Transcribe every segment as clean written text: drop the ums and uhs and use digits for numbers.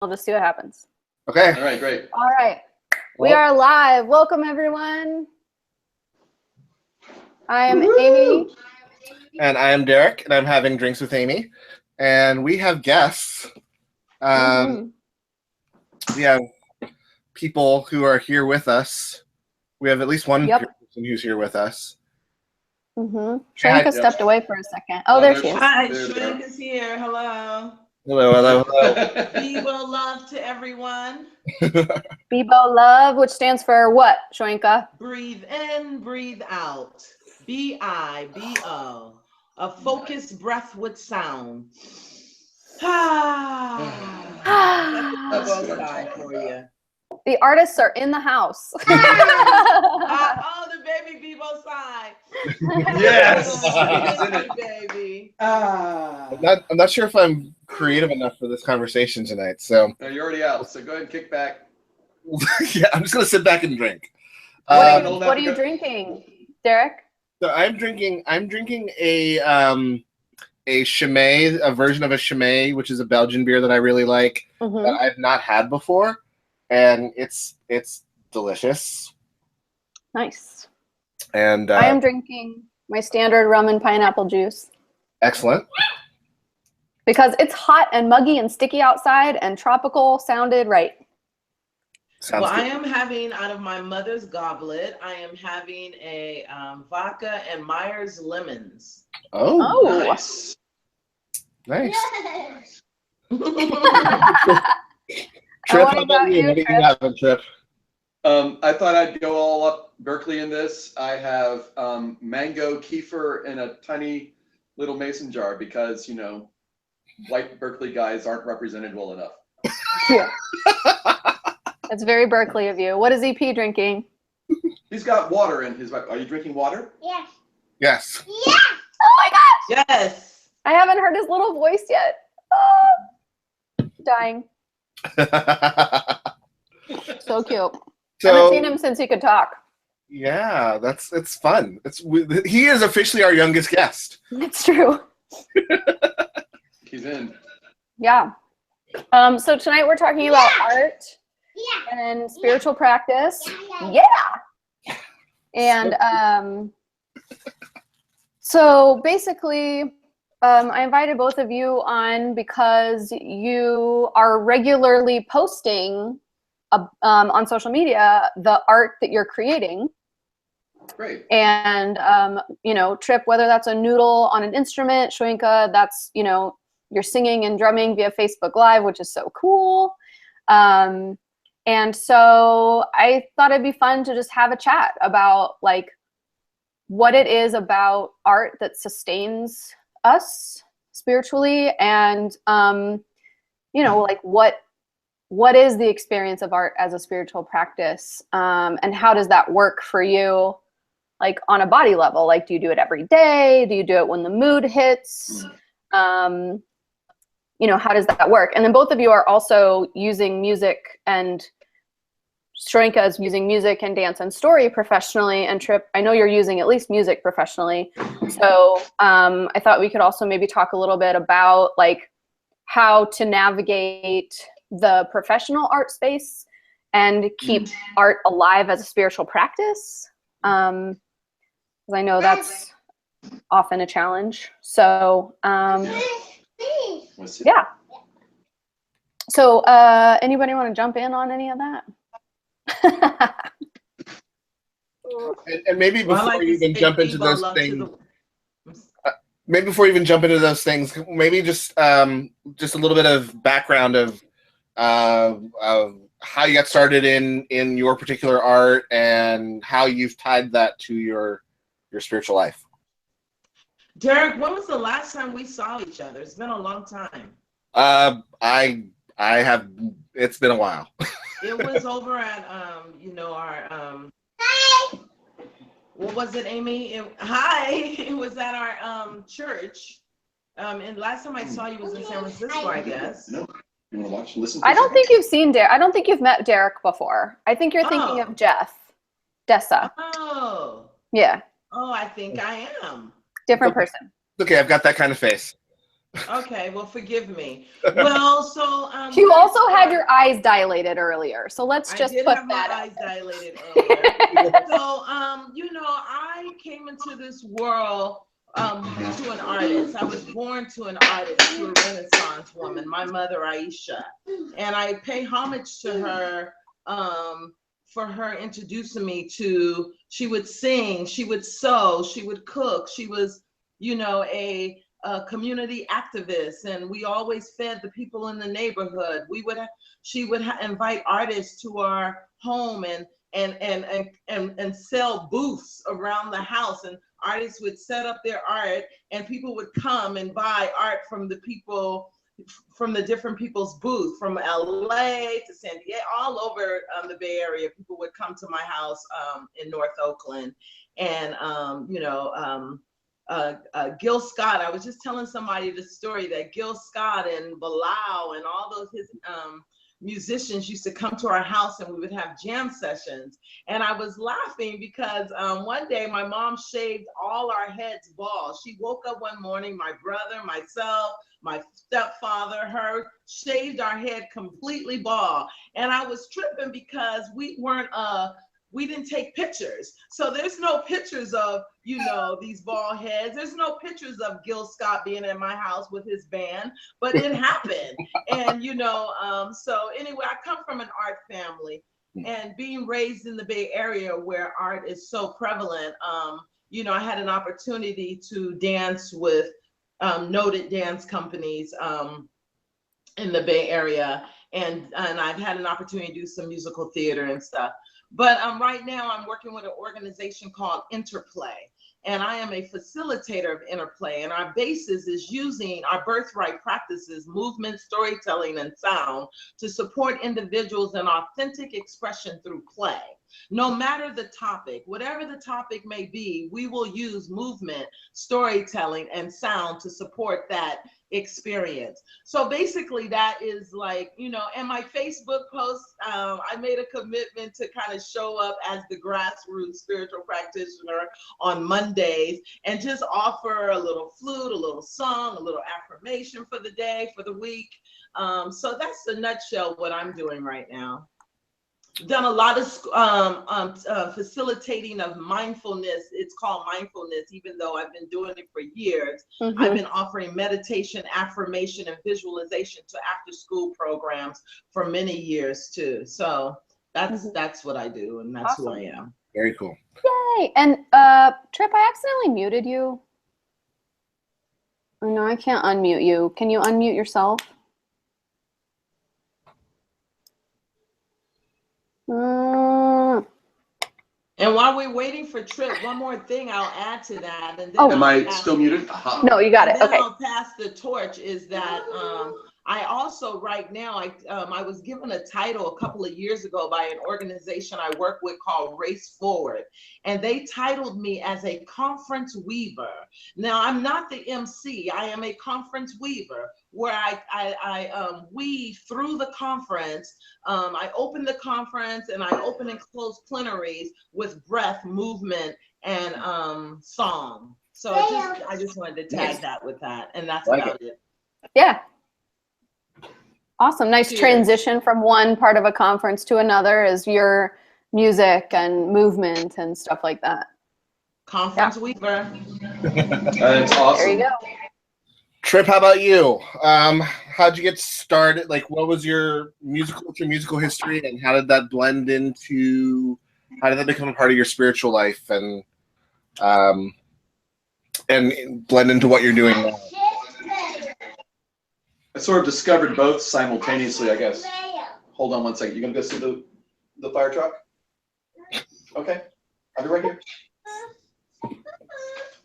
we'll just see what happens. Okay. All right, great. All right. We are live. Welcome, everyone. I am Amy. And I am Derrick, and I'm having drinks with Amy. And we have guests. We have people who are here with us. We have at least one person who's here with us. Shoemaker stepped away for a second. Oh, there she is. Hi, Shoemaker's here. Hello. Hello. Bebo love to everyone. Bebo love, which stands for what, Shoinka? Breathe in, breathe out. B-I-B-O. A focused breath with sound. That's the Bebo sign for you. The artists are in the house. Oh, the baby Bebo sign. Yes. Baby. I'm not sure if I'm creative enough for this conversation tonight. So No, you're already out. So go ahead and kick back. yeah, I'm just gonna sit back and drink. What are you drinking, Derrick? So I'm drinking a Chimay, a version of a Chimay, which is a Belgian beer that I really like that I've not had before, and it's delicious. Nice. And I am drinking my standard rum and pineapple juice. Excellent. Because it's hot and muggy and sticky outside, and tropical sounded right. Well, I am having, out of my mother's goblet, I am having a vodka and Myers lemons. Oh. Nice. Nice. Trip, how about you? What do you have, Trip? I thought I'd go all up Berkeley in this. I have mango kefir in a tiny little mason jar because, you know, white Berkeley guys aren't represented well enough. Yeah. That's very Berkeley of you. What is EP drinking? He's got water in his. Are you drinking water? Yes. Yes. Yes. Oh my gosh! Yes. I haven't heard his little voice yet. Oh, dying. So cute. I haven't seen him since he could talk. Yeah, it's fun. He is officially our youngest guest. It's true. He's in. Yeah. So tonight we're talking about art and spiritual practice. Yeah. And so basically, I invited both of you on because you are regularly posting on social media the art that you're creating. Great. And you know, Trip, whether that's a noodle on an instrument, Shoinka, that's, you know, you're singing and drumming via Facebook Live, which is so cool. And so I thought it'd be fun to just have a chat about like what it is about art that sustains us spiritually, and you know, like what is the experience of art as a spiritual practice, and how does that work for you, like on a body level? Like, do you do it every day? Do you do it when the mood hits? You know, how does that work? And then both of you are also using music, and Shoinka is using music and dance and story professionally, and Trip, I know you're using at least music professionally. So I thought we could also maybe talk a little bit about like how to navigate the professional art space and keep art alive as a spiritual practice. Because I know that's often a challenge. So yeah. So anybody want to jump in on any of that? and maybe before you even jump into those things, maybe just a little bit of background of how you got started in your particular art and how you've tied that to your spiritual life. Derrick, when was the last time we saw each other? It's been a long time. I have. It's been a while. It was over at you know, our what was it, Amy? It was at our church. And last time I saw you was in San Francisco, I guess. No. You want to watch? Listen. I don't think you've seen Derrick. I don't think you've met Derrick before. I think you're thinking of Dessa. Oh. Yeah. Oh, I think I am. Different person. Okay, I've got that kind of face. Okay, well, forgive me. Well, so you also had your eyes dilated earlier, so let's just put have that my out eyes dilated earlier. So, you know, I came into this world to an artist. I was born to an artist, to a Renaissance woman, my mother Aisha, and I pay homage to her for her introducing me to. She would sing, she would sew, she would cook. She was, you know, a community activist, and we always fed the people in the neighborhood. She would invite artists to our home and sell booths around the house, and artists would set up their art, and people would come and buy art from the people, from the different people's booths, from LA to San Diego, all over the Bay Area. People would come to my house in North Oakland, and you know, Gil Scott. I was just telling somebody the story that Gil Scott and Bilal and all those his musicians used to come to our house, and we would have jam sessions. And I was laughing because one day my mom shaved all our heads bald. She woke up one morning, my brother, myself, my stepfather, her, shaved our head completely bald. And I was tripping because we didn't take pictures. So there's no pictures of, you know, these bald heads. There's no pictures of Gil Scott being in my house with his band, but it happened. And, you know, so anyway, I come from an art family, and being raised in the Bay Area where art is so prevalent, you know, I had an opportunity to dance with noted dance companies in the Bay Area. And I've had an opportunity to do some musical theater and stuff. But right now I'm working with an organization called Interplay, and I am a facilitator of Interplay. And our basis is using our birthright practices, movement, storytelling, and sound to support individuals in authentic expression through play. No matter the topic, whatever the topic may be, we will use movement, storytelling, and sound to support that experience. So basically that is like, you know, and my Facebook posts, I made a commitment to kind of show up as the grassroots spiritual practitioner on Mondays and just offer a little flute, a little song, a little affirmation for the day, for the week. So that's the nutshell what I'm doing right now. Done a lot of facilitating of mindfulness. It's called mindfulness, even though I've been doing it for years. I've been offering meditation, affirmation, and visualization to after school programs for many years too. So that's what I do, and that's awesome. Who I am. Very cool. Yay. And Trip, I accidentally muted you. Oh, no, I can't unmute you. Can you unmute yourself? And while we're waiting for Trip, one more thing I'll add to that. And then Am I still muted? No, you got it. Okay. I'll pass the torch. Is that I also right now I was given a title a couple of years ago by an organization I work with called Race Forward, and they titled me as a conference weaver. Now I'm not the MC. I am a conference weaver, where I weave through the conference. I open the conference and I open and close plenaries with breath, movement, and song. So I just wanted to tag that with that, and that's about it. Yeah. Awesome. Nice Cheers. Transition from one part of a conference to another is your music and movement and stuff like that. Conference weaver. That's awesome. There you go. Trip, how about you? How'd you get started? Like, what was your musical history, and how did that blend into? How did that become a part of your spiritual life, and blend into what you're doing now? I sort of discovered both simultaneously, I guess. Hold on one second. You gonna go see the fire truck? Okay, I'll be right here.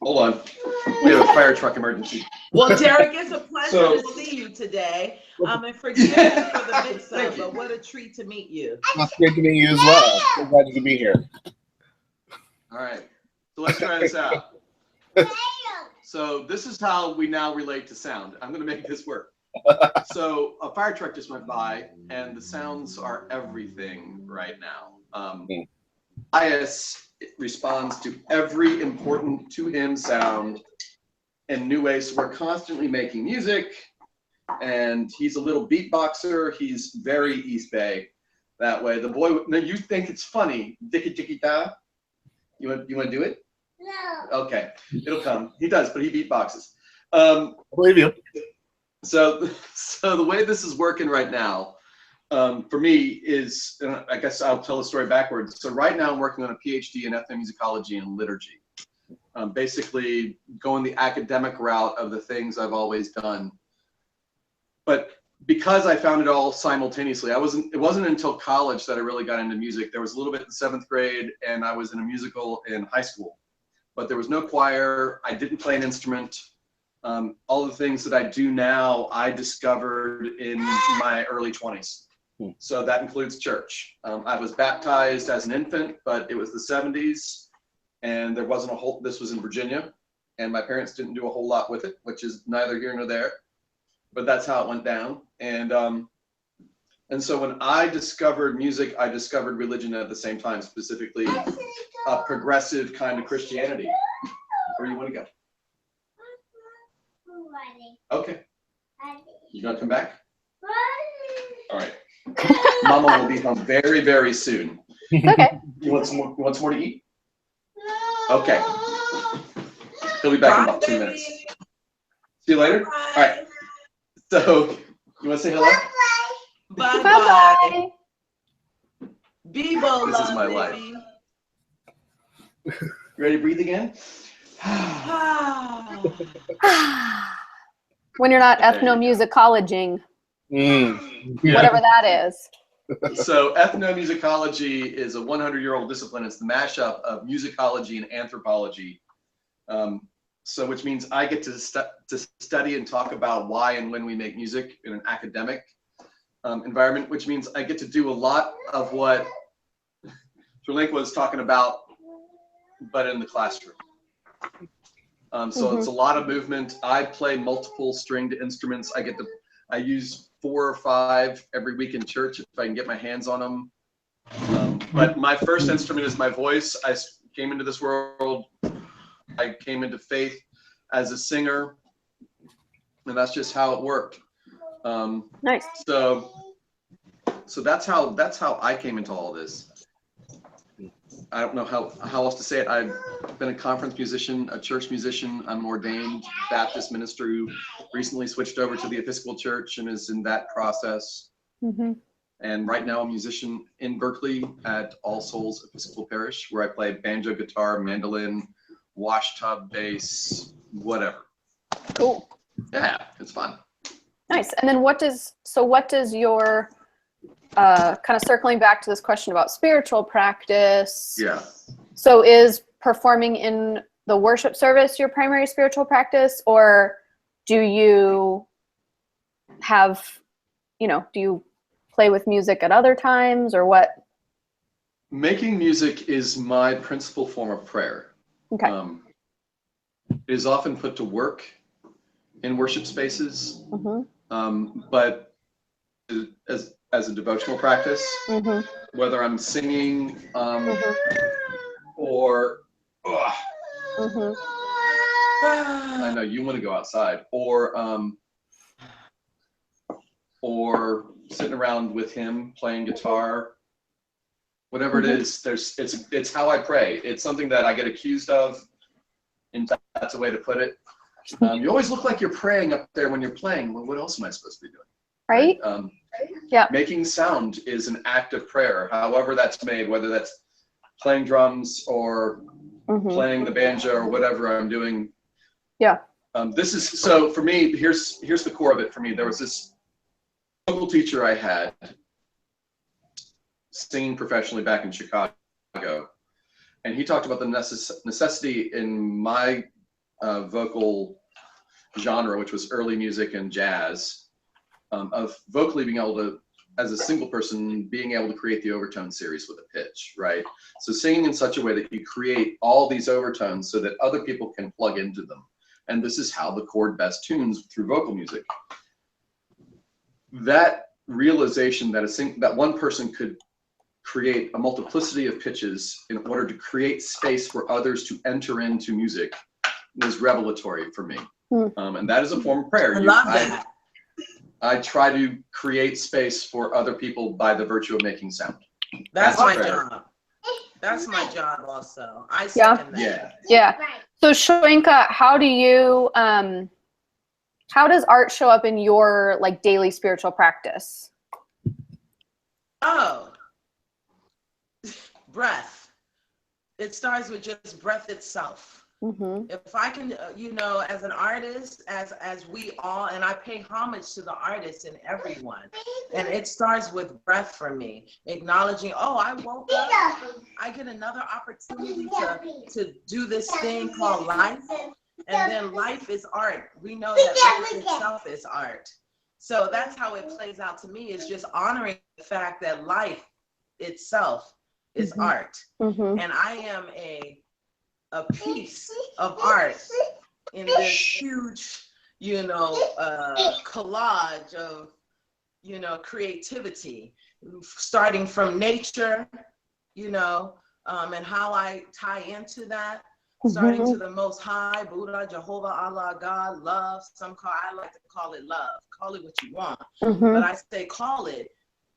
Hold on. We have a fire truck emergency. Well, Derrick, it's a pleasure to see you today. And forgive me for the mix-up, but what a treat to meet you. It's great to meet you as well. So glad you could be here. All right, so let's try this out. So this is how we now relate to sound. I'm gonna make this work. So a fire truck just went by, and the sounds are everything right now. IS responds to every important to him sound in new ways. So we're constantly making music, and he's a little beatboxer. He's very East Bay that way. The boy, now you think it's funny, dickie dickie da. You want to do it? No. Okay, it'll come. He does, but he beatboxes. I believe you. So the way this is working right now, for me is, I guess I'll tell the story backwards. So right now I'm working on a PhD in ethnomusicology and liturgy. Basically going the academic route of the things I've always done. But because I found it all simultaneously, it wasn't until college that I really got into music. There was a little bit in 7th grade, and I was in a musical in high school, but there was no choir. I didn't play an instrument. All the things that I do now, I discovered in my early 20s. So that includes church. I was baptized as an infant, but it was the 70s, and there wasn't this was in Virginia, and my parents didn't do a whole lot with it, which is neither here nor there, but that's how it went down. And so when I discovered music, I discovered religion at the same time, specifically a progressive kind of Christianity. Where do you want to go? Okay. You gonna come back? All right. Mama will be home very, very soon. Okay. You want some more to eat? Okay. He'll be back in about 2 minutes. See you later. All right. So you want to say hello? Bye Bye-bye. Bebo, This is my life. Ready to breathe again? When you're not There you go. ethnomusicologying, Yeah. whatever that is. So ethnomusicology is a 100-year-old discipline. It's the mashup of musicology and anthropology. So which means I get to study and talk about why and when we make music in an academic environment, which means I get to do a lot of what Shoemaker was talking about, but in the classroom. So it's a lot of movement. I play multiple stringed instruments. I use 4 or 5 every week in church if I can get my hands on them. But my first instrument is my voice. I came into this world, I came into faith as a singer, and that's just how it worked. Nice. So that's how I came into all this. I don't know how else to say it. I've been a conference musician, a church musician. I'm an ordained Baptist minister who recently switched over to the Episcopal Church and is in that process. Mm-hmm. And right now I'm a musician in Berkeley at All Souls Episcopal Parish, where I play banjo, guitar, mandolin, wash tub, bass, whatever. Cool. Yeah, it's fun. Nice. And then what does your kind of circling back to this question about spiritual practice? Yeah. So is performing in the worship service your primary spiritual practice, or do you have, do you play with music at other times, or what? Making music is my principal form of prayer. Okay. It is often put to work in worship spaces, Mm-hmm. but as a devotional practice, Mm-hmm. whether I'm singing Mm-hmm. or Mm-hmm. I know you want to go outside, or sitting around with him playing guitar, whatever it is. It's how I pray. It's something that I get accused of, and that's a way to put it. You always look like you're praying up there when you're playing. Well, what else am I supposed to be doing? Right? Yeah. Making sound is an act of prayer, however that's made, whether that's playing drums or Mm-hmm. playing the banjo or whatever I'm doing. Yeah. This is, so for me, here's the core of it for me. There was this local teacher I had singing professionally back in Chicago, and he talked about the necessity in my vocal genre, which was early music and jazz, of vocally being able to, as a single person, being able to create the overtone series with a pitch, right? So singing in such a way that you create all these overtones so that other people can plug into them. And this is how the chord best tunes through vocal music. That realization that one person could create a multiplicity of pitches in order to create space for others to enter into music was revelatory for me. And that is a form of prayer. I love that. I try to create space for other people by the virtue of making sound. That's my prayer. job. That's my job also. I second that. Yeah. So Shoenka, how do you how does art show up in your like daily spiritual practice? Oh, breath. It starts with just breath itself. If I can, you know, as an artist, as we all, and I pay homage to the artists and everyone, and it starts with breath for me, acknowledging, oh, I woke up, I get another opportunity to do this thing called life, and then life is art. We know that life itself is art. So that's how it plays out to me, is just honoring the fact that life itself is art. And I am a piece of art in this huge, you know, collage of, you know, creativity, starting from nature, you know, and how I tie into that, starting to the Most High, Buddha, Jehovah, Allah, God, love. I like to call it love. Call it what you want, but I say call it.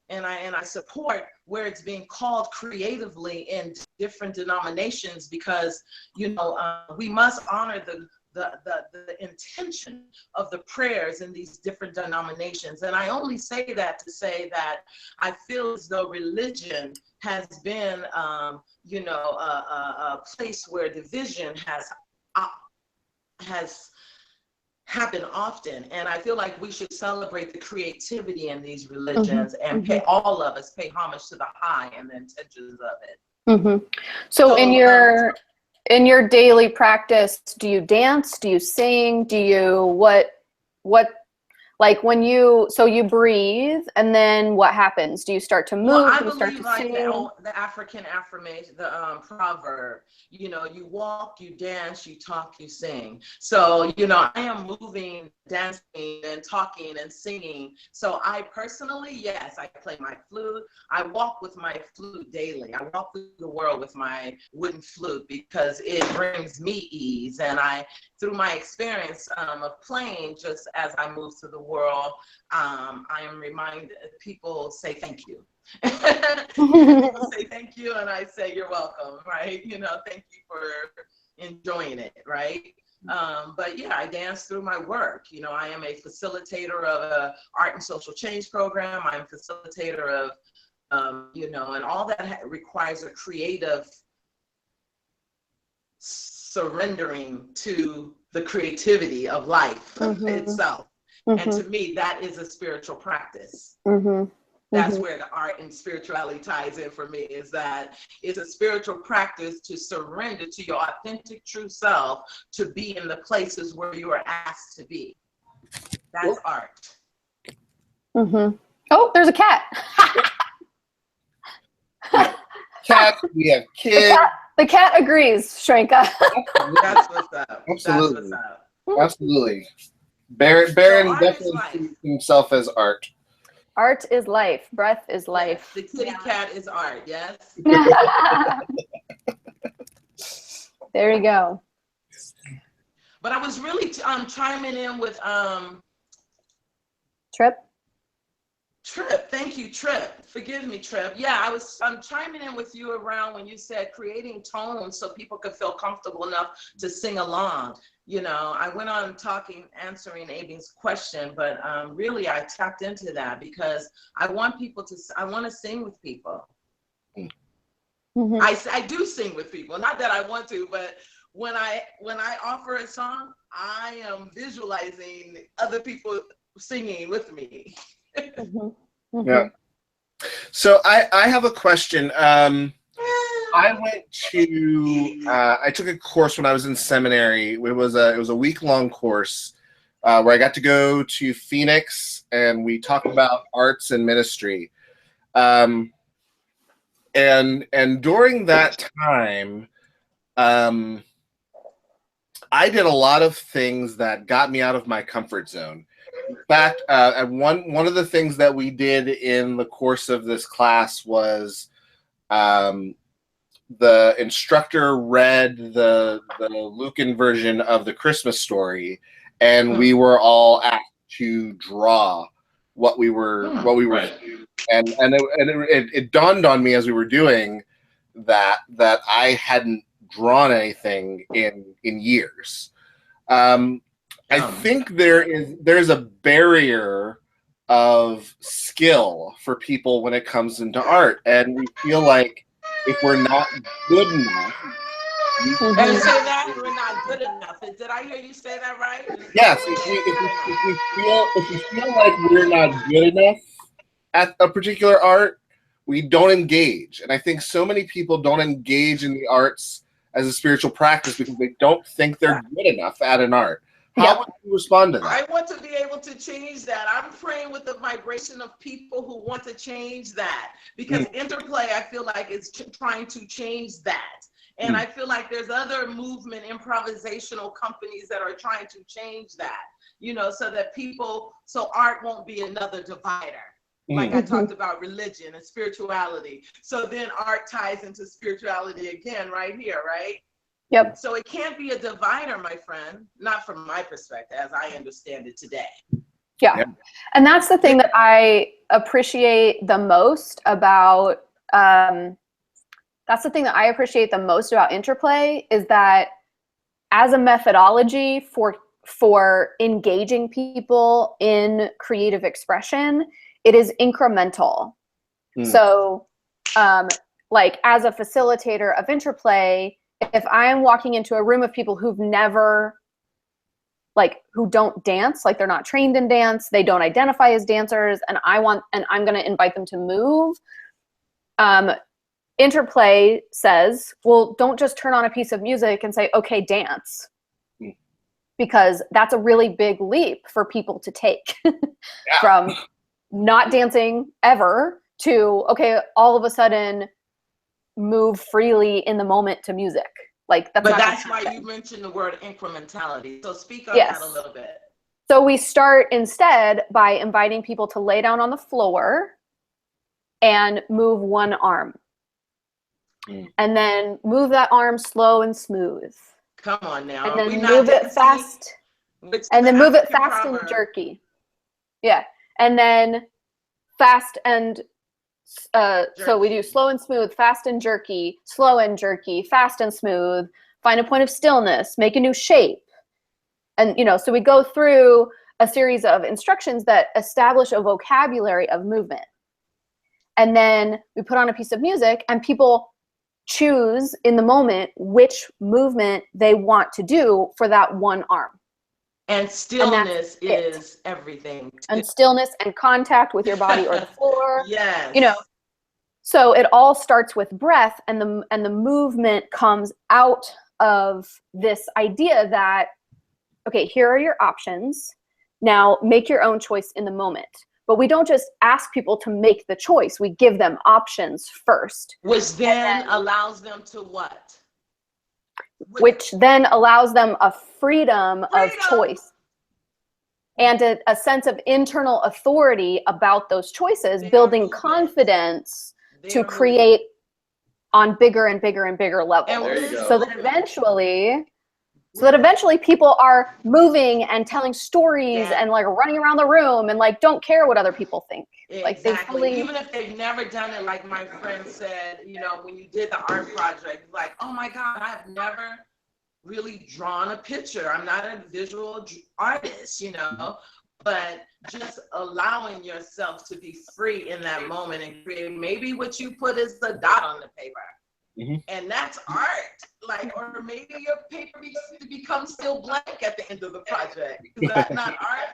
And I support where it's being called creatively in different denominations, because, you know, we must honor the intention of the prayers in these different denominations. And I only say that to say that I feel as though religion has been, you know, a place where division has happen often, and I feel like we should celebrate the creativity in these religions and pay all of us pay homage to the high and the intentions of it. So in your daily practice, do you dance? Do you sing? Do you what like when you breathe, and then what happens? Do you start to move? Well, I do you start believe to like sing? the African affirmation, the proverb, you know, you walk, you dance, you talk, you sing. So, you know, I am moving, dancing, and talking and singing. So I personally, yes, I play my flute. I walk with my flute daily. I walk through the world with my wooden flute because it brings me ease. And through my experience of playing, just as I move through the world, I am reminded, people say thank you. People say thank you, and I say you're welcome, right? You know, thank you for enjoying it, right? But yeah, I dance through my work. You know, I am a facilitator of a art and social change program. I'm a facilitator of, you know, and all that requires a creative surrendering to the creativity of life itself. And to me, that is a spiritual practice. That's where the art and spirituality ties in for me, is that it's a spiritual practice to surrender to your authentic true self, to be in the places where you are asked to be. That's art. Oh, there's a cat. Cat, we have kids. The cat agrees, Shoenka. That's what's up. Absolutely. That's what's up. Absolutely. Baron definitely sees himself as art. Art is life. Breath is life. Yes, the kitty cat is art, yes? There you go. But I was really chiming in with Trip. Thank you, Trip. Forgive me, Trip. Yeah, I was chiming in with you around when you said creating tones so people could feel comfortable enough to sing along. You know, I went on answering Abe's question, but really I tapped into that because I want to sing with people. I do sing with people, not that I want to, but when I offer a song, I am visualizing other people singing with me. Yeah. So I have a question. I took a course when I was in seminary. It was a week-long course where I got to go to Phoenix, and we talked about arts and ministry. And during that time, I did a lot of things that got me out of my comfort zone. In fact, one of the things that we did in the course of this class was the instructor read the Lucan version of the Christmas story, and we were all asked to draw what we were Right. and it dawned on me as we were doing that I hadn't drawn anything in years. I think there's a barrier of skill for people when it comes into art, and we feel like if we're not good enough. And say that we're not good enough. Did I hear you say that right? Yes, if we feel like we're not good enough at a particular art, we don't engage. And I think so many people don't engage in the arts as a spiritual practice because they don't think they're good enough at an art. How would you respond to that? I want to be able to change that. I'm praying with the vibration of people who want to change that, because Interplay, I feel like, is trying to change that. And I feel like there's other movement improvisational companies that are trying to change that, you know, so that so art won't be another divider. Like I talked about religion and spirituality. So then art ties into spirituality again right here, right? Yep. So it can't be a divider, my friend, not from my perspective, as I understand it today. Yeah. Yep. And that's the thing that I appreciate the most about, Interplay, is that as a methodology for engaging people in creative expression, it is incremental. So, like as a facilitator of Interplay, if I'm walking into a room of people who don't dance, like they're not trained in dance, they don't identify as dancers, and I'm going to invite them to move, Interplay says, well, don't just turn on a piece of music and say, okay, dance. Because that's a really big leap for people to take from not dancing ever to, okay, all of a sudden move freely in the moment to music. Like that's why you mentioned the word incrementality. So speak on that a little bit. So we start instead by inviting people to lay down on the floor and move one arm. And then move that arm slow and smooth. Come on now. And then move it fast. And then move it fast and jerky. Yeah. And then fast and so we do slow and smooth, fast and jerky, slow and jerky, fast and smooth, find a point of stillness, make a new shape. And, you know, so we go through a series of instructions that establish a vocabulary of movement. And then we put on a piece of music and people choose in the moment which movement they want to do for that one arm. And stillness is everything. And stillness and contact with your body or the floor. Yes. You know, so it all starts with breath, and the movement comes out of this idea that, okay, here are your options. Now make your own choice in the moment. But we don't just ask people to make the choice. We give them options first. Which then allows them to what? Which then allows them a freedom of choice and a sense of internal authority about those choices, building confidence to create on bigger and bigger and bigger levels. So that eventually people are moving and telling stories and like running around the room and like don't care what other people think. Exactly. Like even if they've never done it, like my friend said, you know, when you did the art project, like, oh my God, I've never really drawn a picture. I'm not a visual artist, you know, but just allowing yourself to be free in that moment and create maybe what you put is the dot on the paper. And that's art. Like, or maybe your paper becomes still blank at the end of the project. Is that not art?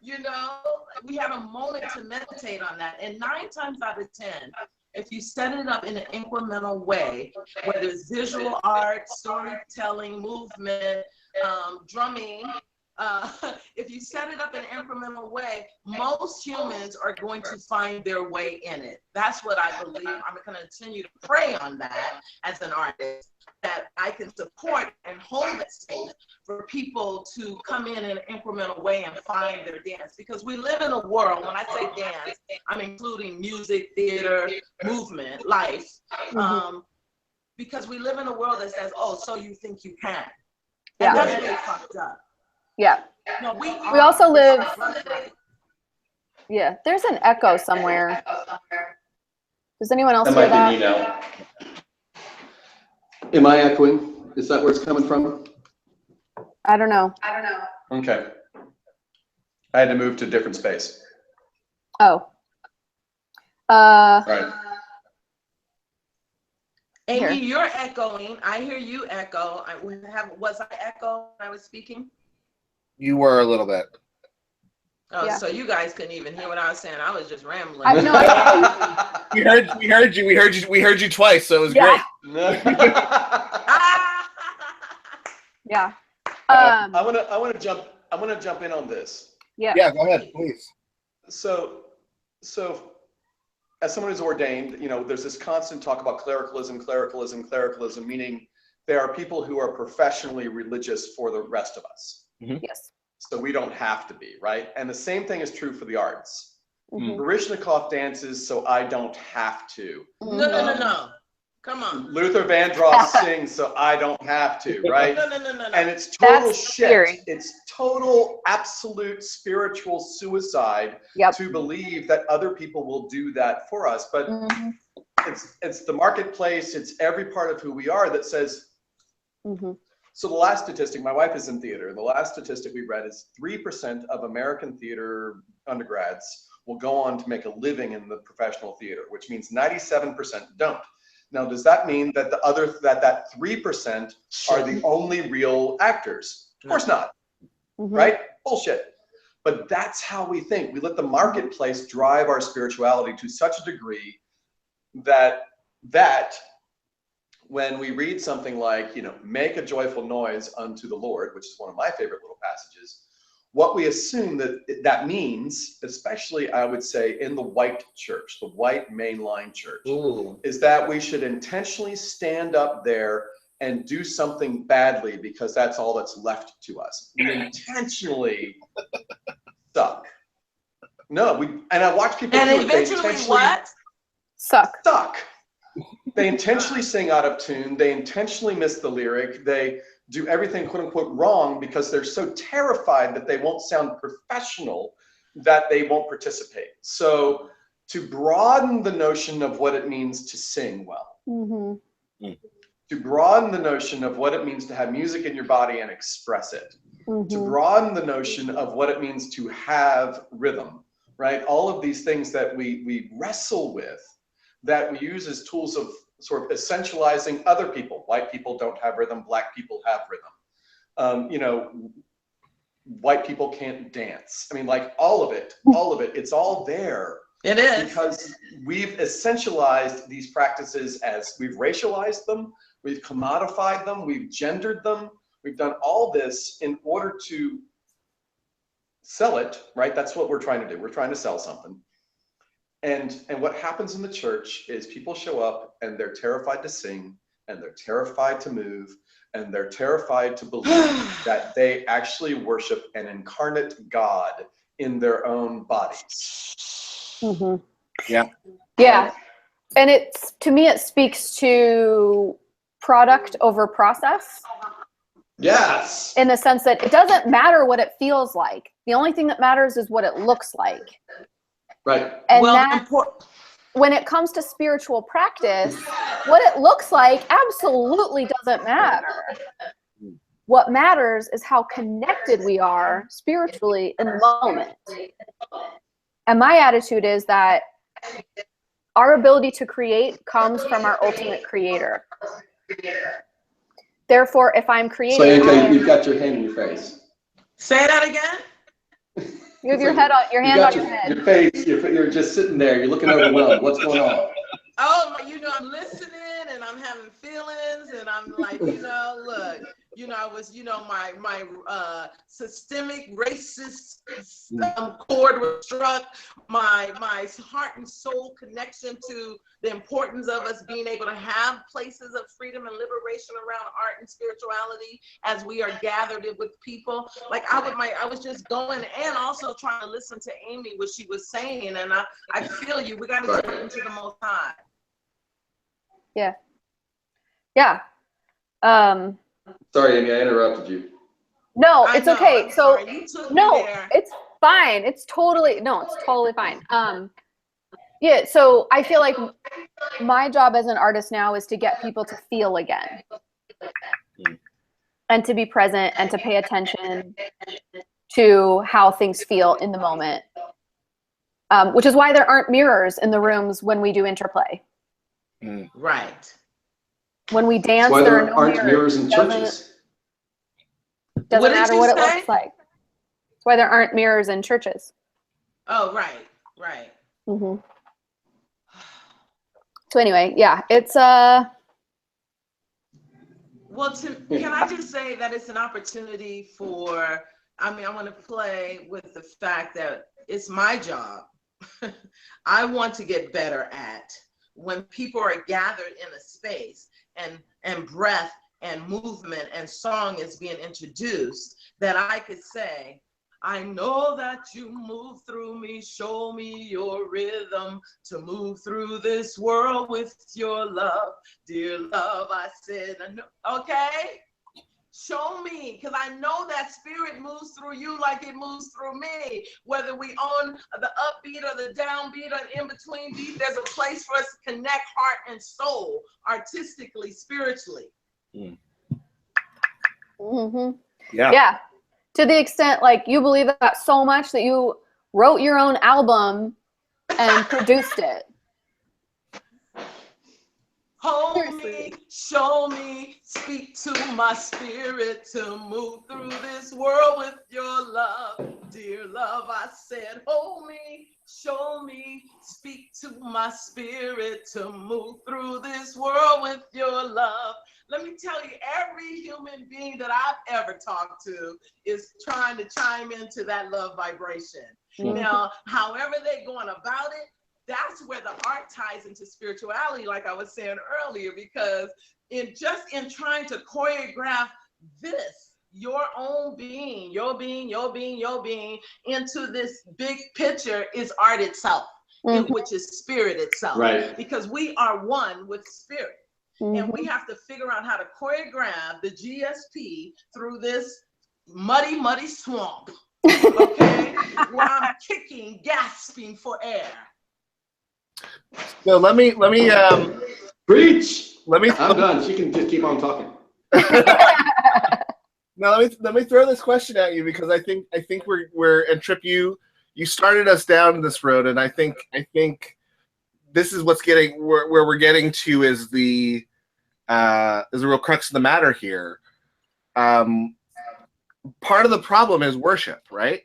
You know, we have a moment to meditate on that. And 9 times out of 10, if you set it up in an incremental way, whether it's visual art, storytelling, movement, drumming, if you set it up in an incremental way, most humans are going to find their way in it. That's what I believe. I'm going to continue to pray on that as an artist, that I can support and hold it safe for people to come in an incremental way and find their dance. Because we live in a world, when I say dance, I'm including music, theater, movement, life, because we live in a world that says, oh, so you think you can. And that's really fucked up. Yeah. No, we also live. Right. Yeah, there's an echo somewhere. Does anyone else That hear might be that? me now. Am I echoing? Is that where it's coming from? I don't know. Okay. I had to move to a different space. Oh. Right. Amy, Here. you're echoing. I hear you echo. Was I echo when I was speaking? You were a little bit. Oh, Yeah. so you guys couldn't even hear what I was saying. I was just rambling. We heard you twice, so it was Yeah. great. Yeah. I want to jump in on this. Yeah. Yeah, go ahead, please. So as someone who's ordained, there's this constant talk about clericalism, meaning there are people who are professionally religious for the rest of us. Mm-hmm. Yes. So we don't have to be, right? And the same thing is true for the arts. Mhm. Baryshnikov dances, so I don't have to. No. Come on. Luther Vandross sings, so I don't have to, right? No. And it's total That's shit. theory. It's total, absolute spiritual suicide to believe that other people will do that for us. But it's the marketplace, it's every part of who we are that says. So the last statistic, my wife is in theater. The last statistic we read is 3% of American theater undergrads will go on to make a living in the professional theater, which means 97% don't. Now, does that mean that that 3% are the only real actors? Of course not, right? Bullshit. But that's how we think. We let the marketplace drive our spirituality to such a degree that when we read something like, make a joyful noise unto the Lord, which is one of my favorite little passages, what we assume that means, especially I would say in the white church, the white mainline church, is that we should intentionally stand up there and do something badly because that's all that's left to us. We intentionally suck. No, and I watch people And do it. eventually what? Suck. They intentionally sing out of tune. They intentionally miss the lyric. They do everything quote unquote wrong because they're so terrified that they won't sound professional that they won't participate. So to broaden the notion of what it means to sing well, to broaden the notion of what it means to have music in your body and express it, to broaden the notion of what it means to have rhythm, right? All of these things that we wrestle with, that we use as tools of sort of essentializing other people. White people don't have rhythm, black people have rhythm. White people can't dance. I mean, like all of it, it's all there. It is. Because we've essentialized these practices as we've racialized them, we've commodified them, we've gendered them, we've done all this in order to sell it, right? That's what we're trying to do. We're trying to sell something. And what happens in the church is people show up and they're terrified to sing and they're terrified to move and they're terrified to believe that they actually worship an incarnate God in their own bodies. Yeah. And to me, it speaks to product over process. Yes. In the sense that it doesn't matter what it feels like. The only thing that matters is what it looks like. Right. And when it comes to spiritual practice, what it looks like absolutely doesn't matter. What matters is how connected we are spiritually in the moment. And my attitude is that our ability to create comes from our ultimate creator. Therefore, if I'm creating... So you've got your hand in your face. Say that again? You have your hand on your head. Your face, you're just sitting there, you're looking overwhelmed. What's going on? Oh, I'm listening and I'm having feelings and I'm like, look, I was, my systemic racist chord was struck. My heart and soul connection to the importance of us being able to have places of freedom and liberation around art and spirituality as we are gathered with people. Like I was just going and also trying to listen to Amy, what she was saying. And I feel you, we got to get into the Most High. Yeah. Sorry, Amy, I interrupted you. No, I it's know, okay. I'm So sorry, you took me no, there. it's fine. It's totally fine. Yeah, so I feel like my job as an artist now is to get people to feel again. And to be present and to pay attention to how things feel in the moment. Which is why there aren't mirrors in the rooms when we do interplay. Right. When we dance, That's why there are there no aren't mirrors in churches. Doesn't What did matter you what it say? looks like. That's why there aren't mirrors in churches. Oh, right, right. Mm-hmm. So anyway, yeah, it's Well, can I just say that it's an opportunity for, I want to play with the fact that it's my job. I want to get better at when people are gathered in a space and breath and movement and song is being introduced, that I could say, I know that you move through me, show me your rhythm to move through this world with your love. Dear love, I said, okay? Show me, because I know that spirit moves through you like it moves through me. Whether we on the upbeat or the downbeat or in between beat, there's a place for us to connect heart and soul, artistically, spiritually. mm-hmm. Yeah. Yeah. To the extent, like, you believe that so much that you wrote your own album and produced it. Hold me, show me, speak to my spirit to move through this world with your love. Dear love, I said, hold me, show me, speak to my spirit to move through this world with your love. Let me tell you, every human being that I've ever talked to is trying to chime into that love vibration. Mm-hmm. Now, however they're going about it, that's where the art ties into spirituality, like I was saying earlier, because in trying to choreograph this, your own being, your being, into this big picture is art itself, which is spirit itself. Right. Because we are one with spirit. Mm-hmm. And we have to figure out how to choreograph the GSP through this muddy, muddy swamp, okay? Where I'm kicking, gasping for air. So let me Preach. I'm done. She can just keep on talking. Now let me throw this question at you, because I think we're and Trip, you started us down this road, and I think this is what's getting where we're getting to is the real crux of the matter here. Part of the problem is worship, right?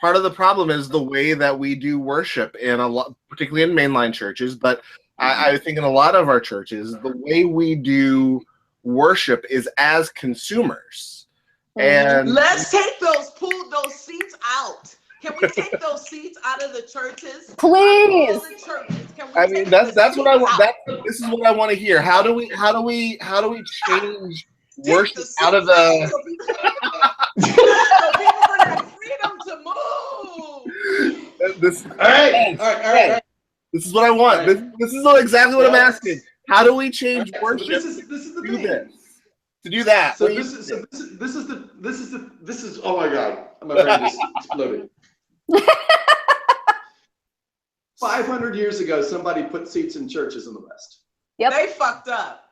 Part of the problem is the way that we do worship in a lot, particularly in mainline churches, but I think in a lot of our churches, the way we do worship is as consumers. And let's take those seats out. Can we take those seats out of the churches? Please. The churches. Can we I mean, that's what I want. This is what I want to hear. How do we change worship out of the? So people gonna have freedom to move. This. All right. This is what I want. Right. This is exactly what I'm asking. How do we change worship? So this is the thing. To do that. So this is oh my God, my brain just exploded. 500 years ago, somebody put seats in churches in the West. Yep. They fucked up.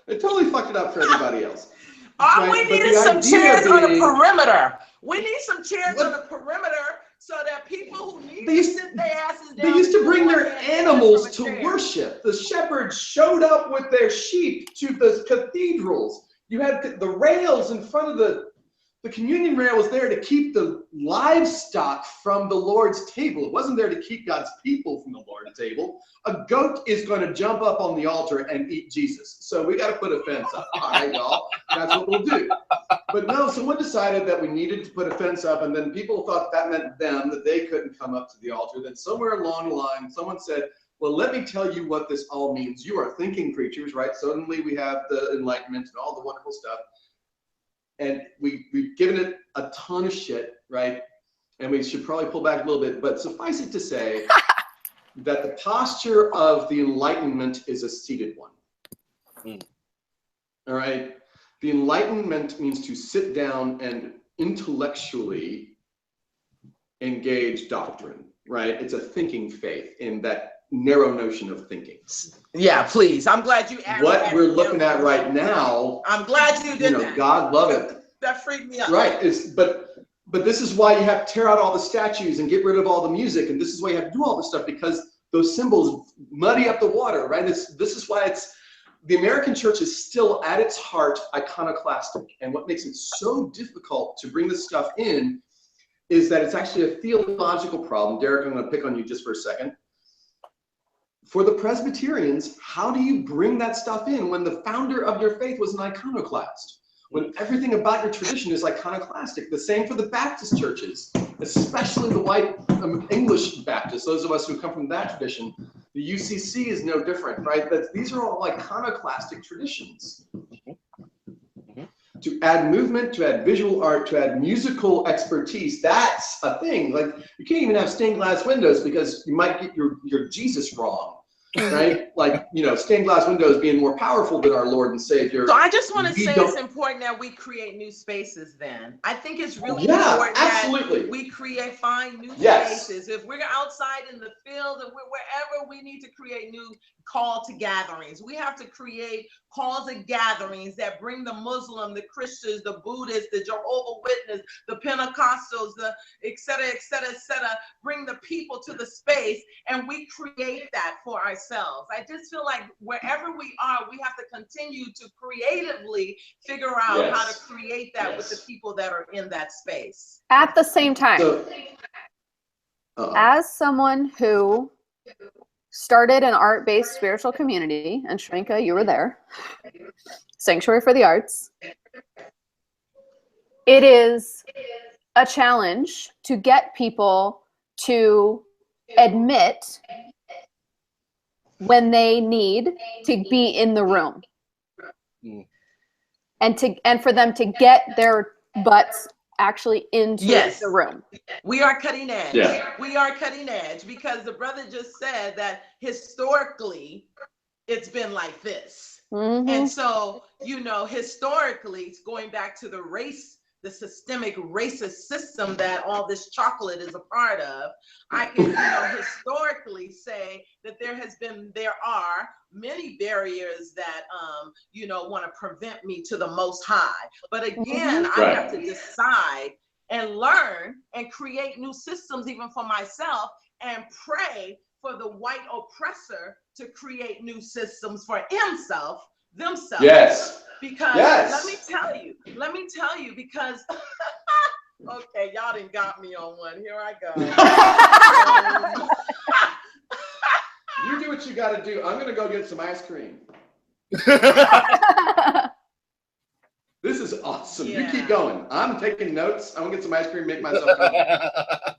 They totally fucked it up for everybody else. We needed some chairs on the perimeter. We need some chairs on the perimeter so that people who need to sit their asses down. They used to bring their animals to worship. The shepherds showed up with their sheep to the cathedrals. You had the rails in front of the communion rail was there to keep the livestock from the Lord's table. It wasn't there to keep God's people from the Lord's table. A goat is going to jump up on the altar and eat Jesus. So we got to put a fence up. All right, y'all. That's what we'll do. But no, someone decided that we needed to put a fence up, and then people thought that meant them, that they couldn't come up to the altar. Then somewhere along the line, someone said, well, let me tell you what this all means. You are thinking creatures, right? Suddenly we have the Enlightenment and all the wonderful stuff. And we've given it a ton of shit, right? And we should probably pull back a little bit, but suffice it to say that the posture of the Enlightenment is a seated one. All right? The Enlightenment means to sit down and intellectually engage doctrine, right? It's a thinking faith in that narrow notion of thinking. Yeah, please. I'm glad you added What that. we're looking at right now, I'm glad you did that. God love it. That freaked me out. Right. But this is why you have to tear out all the statues and get rid of all the music, and this is why you have to do all this stuff, because those symbols muddy up the water, right? This is why the American church is still at its heart iconoclastic, and what makes it so difficult to bring this stuff in is that it's actually a theological problem. Derrick, I'm going to pick on you just for a second. For the Presbyterians, how do you bring that stuff in when the founder of your faith was an iconoclast? When everything about your tradition is iconoclastic? The same for the Baptist churches, especially the white English Baptists, those of us who come from that tradition. The UCC is no different, right? These are all iconoclastic traditions. To add movement, to add visual art, to add musical expertise, that's a thing. Like, you can't even have stained glass windows because you might get your Jesus wrong, right? Like, stained glass windows being more powerful than our Lord and Savior. So I just want to say it's important that we create new spaces then. I think it's really important absolutely. that we find new spaces. If we're outside in the field and wherever, we need to create new call to gatherings. We have to create calls and gatherings that bring the Muslim, the Christians, the Buddhists, the Jehovah's Witness, the Pentecostals, the et cetera, et cetera, et cetera, bring the people to the space, and we create that for ourselves. I just feel like wherever we are, we have to continue to creatively figure out how to create that with the people that are in that space. At the same time, as someone who started an art-based spiritual community, and Shoemaker, you were there, Sanctuary for the Arts, it is a challenge to get people to admit when they need to be in the room, and for them to get their butts actually into the room. We are cutting edge. Yeah. We are cutting edge because the brother just said that historically it's been like this. Mm-hmm. And so, historically, it's going back to the systemic racist system that all this chocolate is a part of. I can, historically say that there are many barriers that, want to prevent me to the Most High. But again, I have to decide and learn and create new systems even for myself, and pray for the white oppressor to create new systems for themselves. Yes. Because let me tell you, because okay, y'all done got me on one. Here I go. You do what you got to do. I'm going to go get some ice cream. This is awesome. Yeah. You keep going. I'm taking notes. I'm going to get some ice cream, make myself comfortable.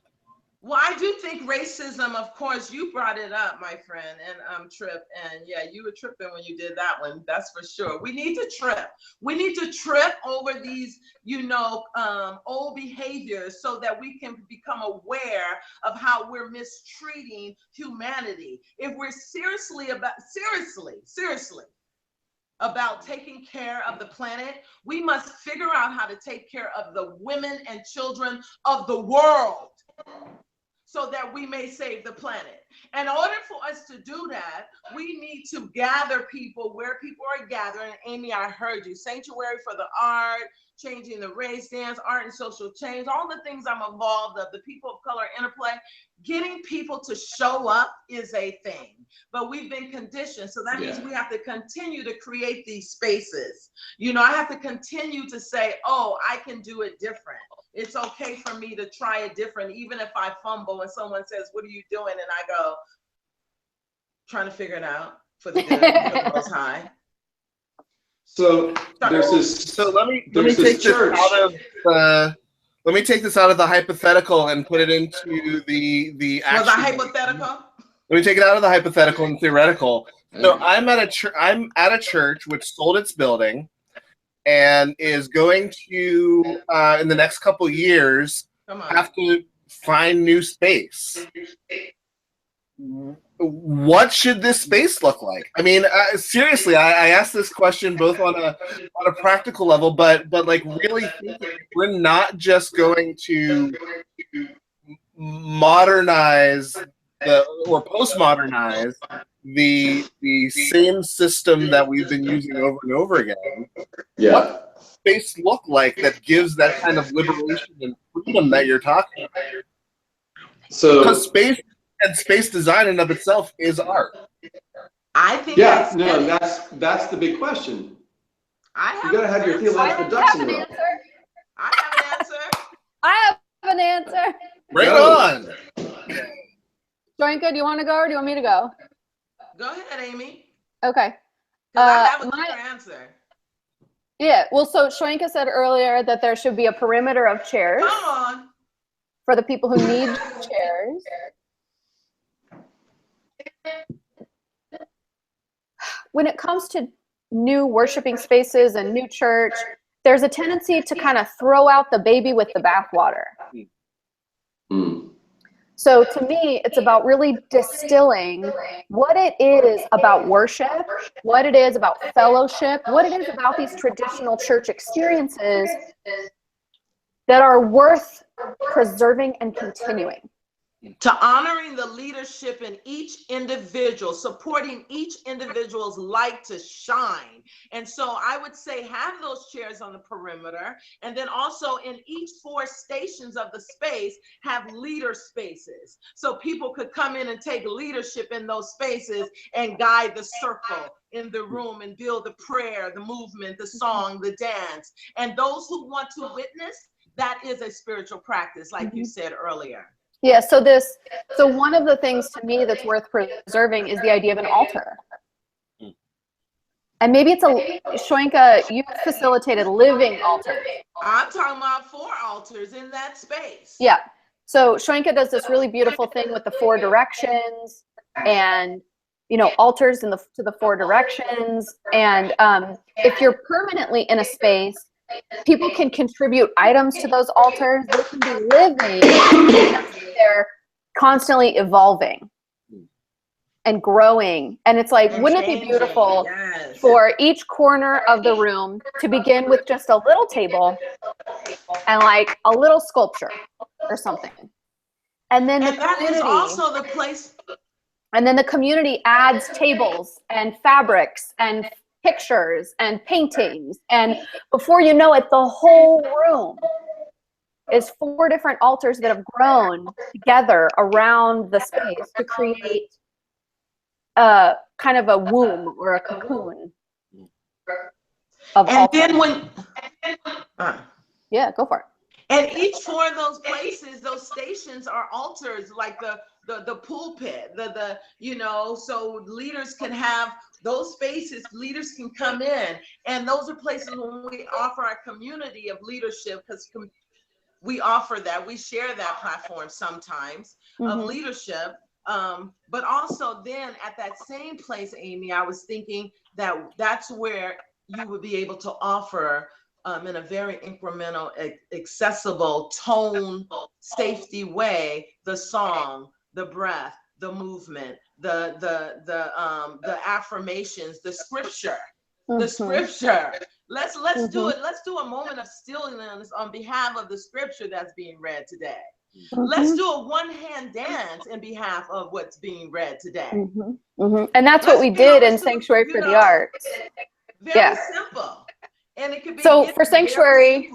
Well, I do think racism, of course, you brought it up, my friend, and Trip, and yeah, you were tripping when you did that one. That's for sure. We need to trip. We need to trip over these, old behaviors so that we can become aware of how we're mistreating humanity. If we're seriously about taking care of the planet, we must figure out how to take care of the women and children of the world, so that we may save the planet. In order for us to do that, we need to gather people where people are gathering. Amy, I heard you. Sanctuary for the Art, changing the race dance, art and social change, all the things I'm involved of, the people of color interplay. Getting people to show up is a thing, but we've been conditioned. So that means we have to continue to create these spaces. I have to continue to say, oh, I can do it different. It's okay for me to try it different, even if I fumble and someone says, what are you doing? And I go, trying to figure it out for the good of the Most High. So there's this. So let me take this out of the hypothetical and put it into the actual. Was I hypothetical? Let me take it out of the hypothetical and theoretical. So I'm at a church which sold its building and is going to in the next couple years have to find new space. what should this space look like? I mean, seriously, I asked this question both on a practical level, but like really thinking, we're not just going to modernize or postmodernize the same system that we've been using over and over again. Yeah. What space look like that gives that kind of liberation and freedom that you're talking about? So because space design in of itself is art. I think Yeah, no, that's the big question. You gotta have your theological ducks in a row. I have an answer. I have an answer. Bring it Go. on. Joinka, do you want to go or do you want me to go? Go ahead, Amy. Okay. 'Cause I have a my- clear answer. Yeah, well, so Shoinka said earlier that there should be a perimeter of chairs Come on. for the people who need chairs. When it comes to new worshiping spaces and new church, there's a tendency to kind of throw out the baby with the bathwater. Mm. So to me, it's about really distilling what it is about worship, what it is about fellowship, what it is about these traditional church experiences that are worth preserving and continuing. To honoring the leadership in each individual, supporting each individual's light to shine. And so I would say have those chairs on the perimeter, and then also in each 4 stations of the space, have leader spaces. So people could come in and take leadership in those spaces and guide the circle in the room and build the prayer, the movement, the song, the dance. And those who want to witness, that is a spiritual practice, like you said earlier. Yeah, so one of the things to me that's worth preserving is the idea of an altar. And maybe it's Shoinka, you facilitated living altars. I'm talking about 4 altars in that space. Yeah, so Shoinka does this really beautiful thing with the 4 directions and, altars to the 4 directions. And if you're permanently in a space, people can contribute items to those altars. They can be living. They're constantly evolving and growing. And it's like, wouldn't it be beautiful for each corner of the room to begin with just a little table and like a little sculpture or something? And then that is also the place. And then the community adds tables and fabrics and pictures and paintings, and before you know it, the whole room is 4 different altars that have grown together around the space to create a kind of a womb or a cocoon of and altars. Then Yeah, go for it. And each 4 of those places, those stations are altars, like the pulpit, so leaders can have those spaces, leaders can come in, and those are places when we offer our community of leadership, because we offer that, we share that platform sometimes of leadership. But also then at that same place, Amy, I was thinking that's where you would be able to offer in a very incremental, accessible, tone, safety way, the song, the breath, the movement, the affirmations, the scripture, the scripture. Let's do it. Let's do a moment of stillness on behalf of the scripture that's being read today. Let's do a one-hand dance in behalf of what's being read today. And that's what we did in Sanctuary for the Arts. Very simple. And it could be so for Sanctuary,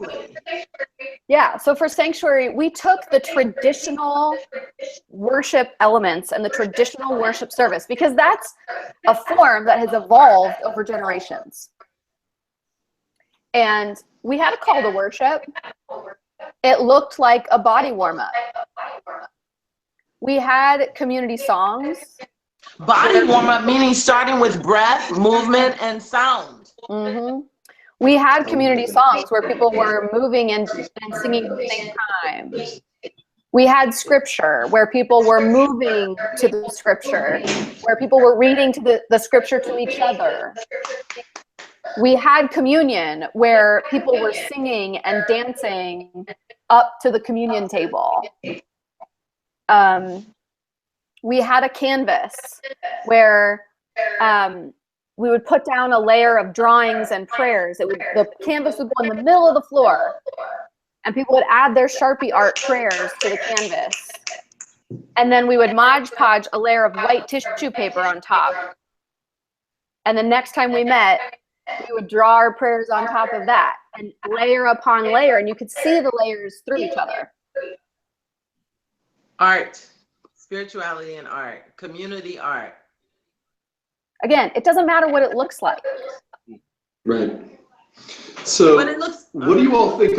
for Sanctuary, we took the traditional worship elements and the traditional worship service, because that's a form that has evolved over generations. And we had a call to worship. It looked like a body warm-up. We had community songs. Body warm-up meaning starting with breath, movement, and sound. We had community songs where people were moving and singing at the same time. We had scripture where people were moving to the scripture, where people were reading to the scripture to each other. We had communion where people were singing and dancing up to the communion table. we had a canvas where we would put down a layer of drawings and prayers. The canvas would go in the middle of the floor, and people would add their Sharpie art prayers to the canvas. And then we would Mod Podge a layer of white tissue paper on top. And the next time we met, we would draw our prayers on top of that, and layer upon layer, and you could see the layers through each other. Art, spirituality and art, community art. Again, it doesn't matter what it looks like. Right. So But it looks, what do you all think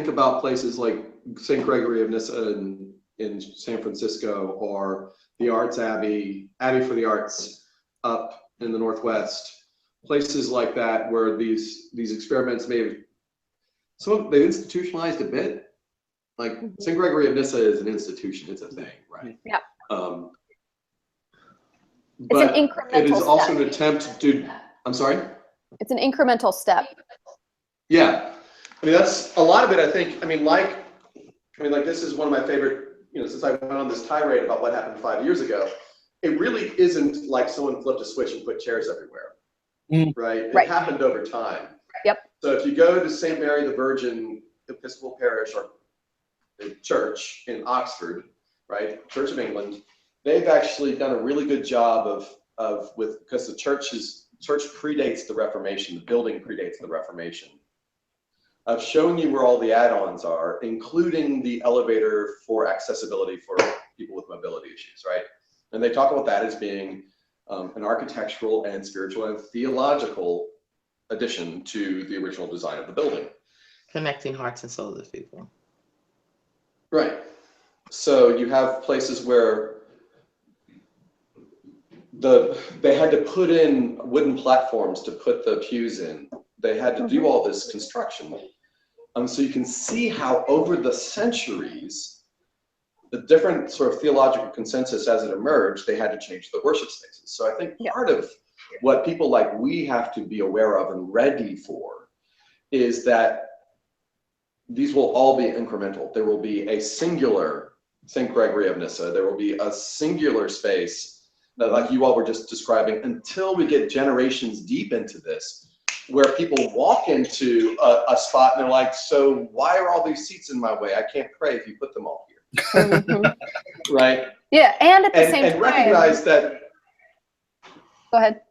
about places like St. Gregory of Nyssa in San Francisco, or the Arts Abbey for the Arts up in the Northwest, places like that where these experiments they've institutionalized a bit. Like St. Gregory of Nyssa is an institution, it's a thing, right? Yeah. But an incremental it is also step. an attempt to, I'm sorry? It's an incremental step. Yeah. I mean, that's a lot of it, I think. I mean, like this is one of my favorite, since I went on this tirade about what happened 5 years ago, it really isn't like someone flipped a switch and put chairs everywhere, right? It happened over time. Yep. So if you go to St. Mary the Virgin Episcopal Parish or the church in Oxford, right, Church of England, they've actually done a really good job because the church predates the Reformation, the building predates the Reformation, of showing you where all the add-ons are, including the elevator for accessibility for people with mobility issues, right? And they talk about that as being an architectural and spiritual and theological addition to the original design of the building. connecting hearts and souls of people. Right. So you have places where they had to put in wooden platforms to put the pews in. They had to do all this construction. So you can see how over the centuries, the different sort of theological consensus as it emerged, they had to change the worship spaces. So I think part of what people like we have to be aware of and ready for is that these will all be incremental. There will be a singular St. Gregory of Nyssa. There will be a singular space that, like you all were just describing, until we get generations deep into this, where people walk into a spot and they're like, so why are all these seats in my way? I can't pray if you put them all here. Right? Yeah, and at the same time. And recognize that. Go ahead.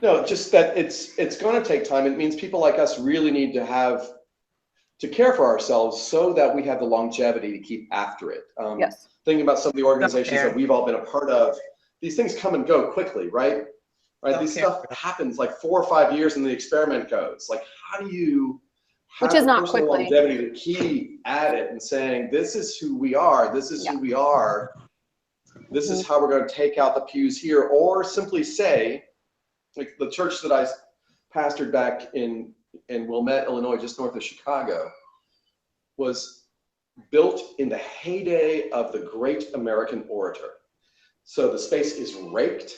No, just that it's going to take time. It means people like us really need to care for ourselves so that we have the longevity to keep after it. Yes. Thinking about some of the organizations that we've all been a part of, these things come and go quickly, right? Right. These stuff happens like 4 or 5 years and the experiment goes. Like, how do you have Which is not personal quickly. longevity to keep at it and saying, this is who we are, this is who we are, this is how we're going to take out the pews here, or simply say, like the church that I pastored back in Wilmette, Illinois, just north of Chicago, was built in the heyday of the great American orator. So the space is raked.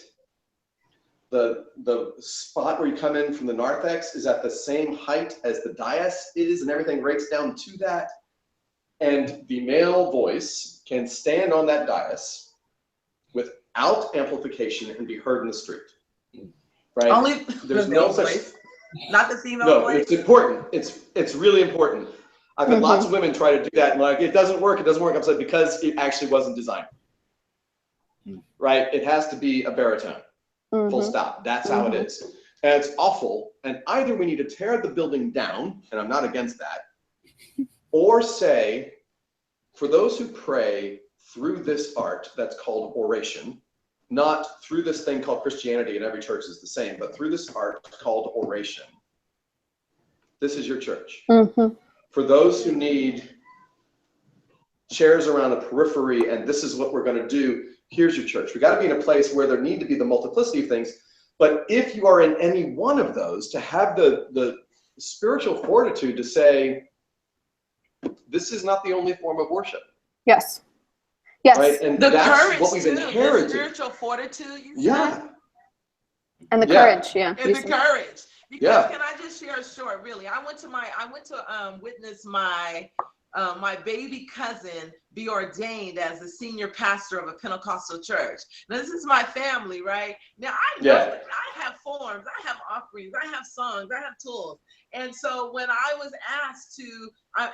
The spot where you come in from the narthex is at the same height as the dais is, and everything rakes down to that. And the male voice can stand on that dais without amplification and be heard in the street. Right? Only there's the no male such voice, not the female no, voice. it's important. It's really important. I've had lots of women try to do that and like, it doesn't work. I'm saying because it actually wasn't designed. Right? It has to be a baritone. Full stop. That's how it is. And it's awful. And either we need to tear the building down, and I'm not against that, or say, for those who pray through this art that's called oration, not through this thing called Christianity, and every church is the same, but through this art called oration, this is your church. For those who need chairs around the periphery, and this is what we're going to do, here's your church. We got to be in a place where there need to be the multiplicity of things. But if you are in any one of those, to have the spiritual fortitude to say, this is not the only form of worship. Yes. Yes. Right? And The that's courage what we've too, inherited. the spiritual fortude, you Yeah. said? And the courage, And the courage. Because can I just share a story? Really, I went to witness my my baby cousin be ordained as the senior pastor of a Pentecostal church. Now, this is my family, right? Now, I know that I have forms, I have offerings, I have songs, I have tools. And so when I was asked to,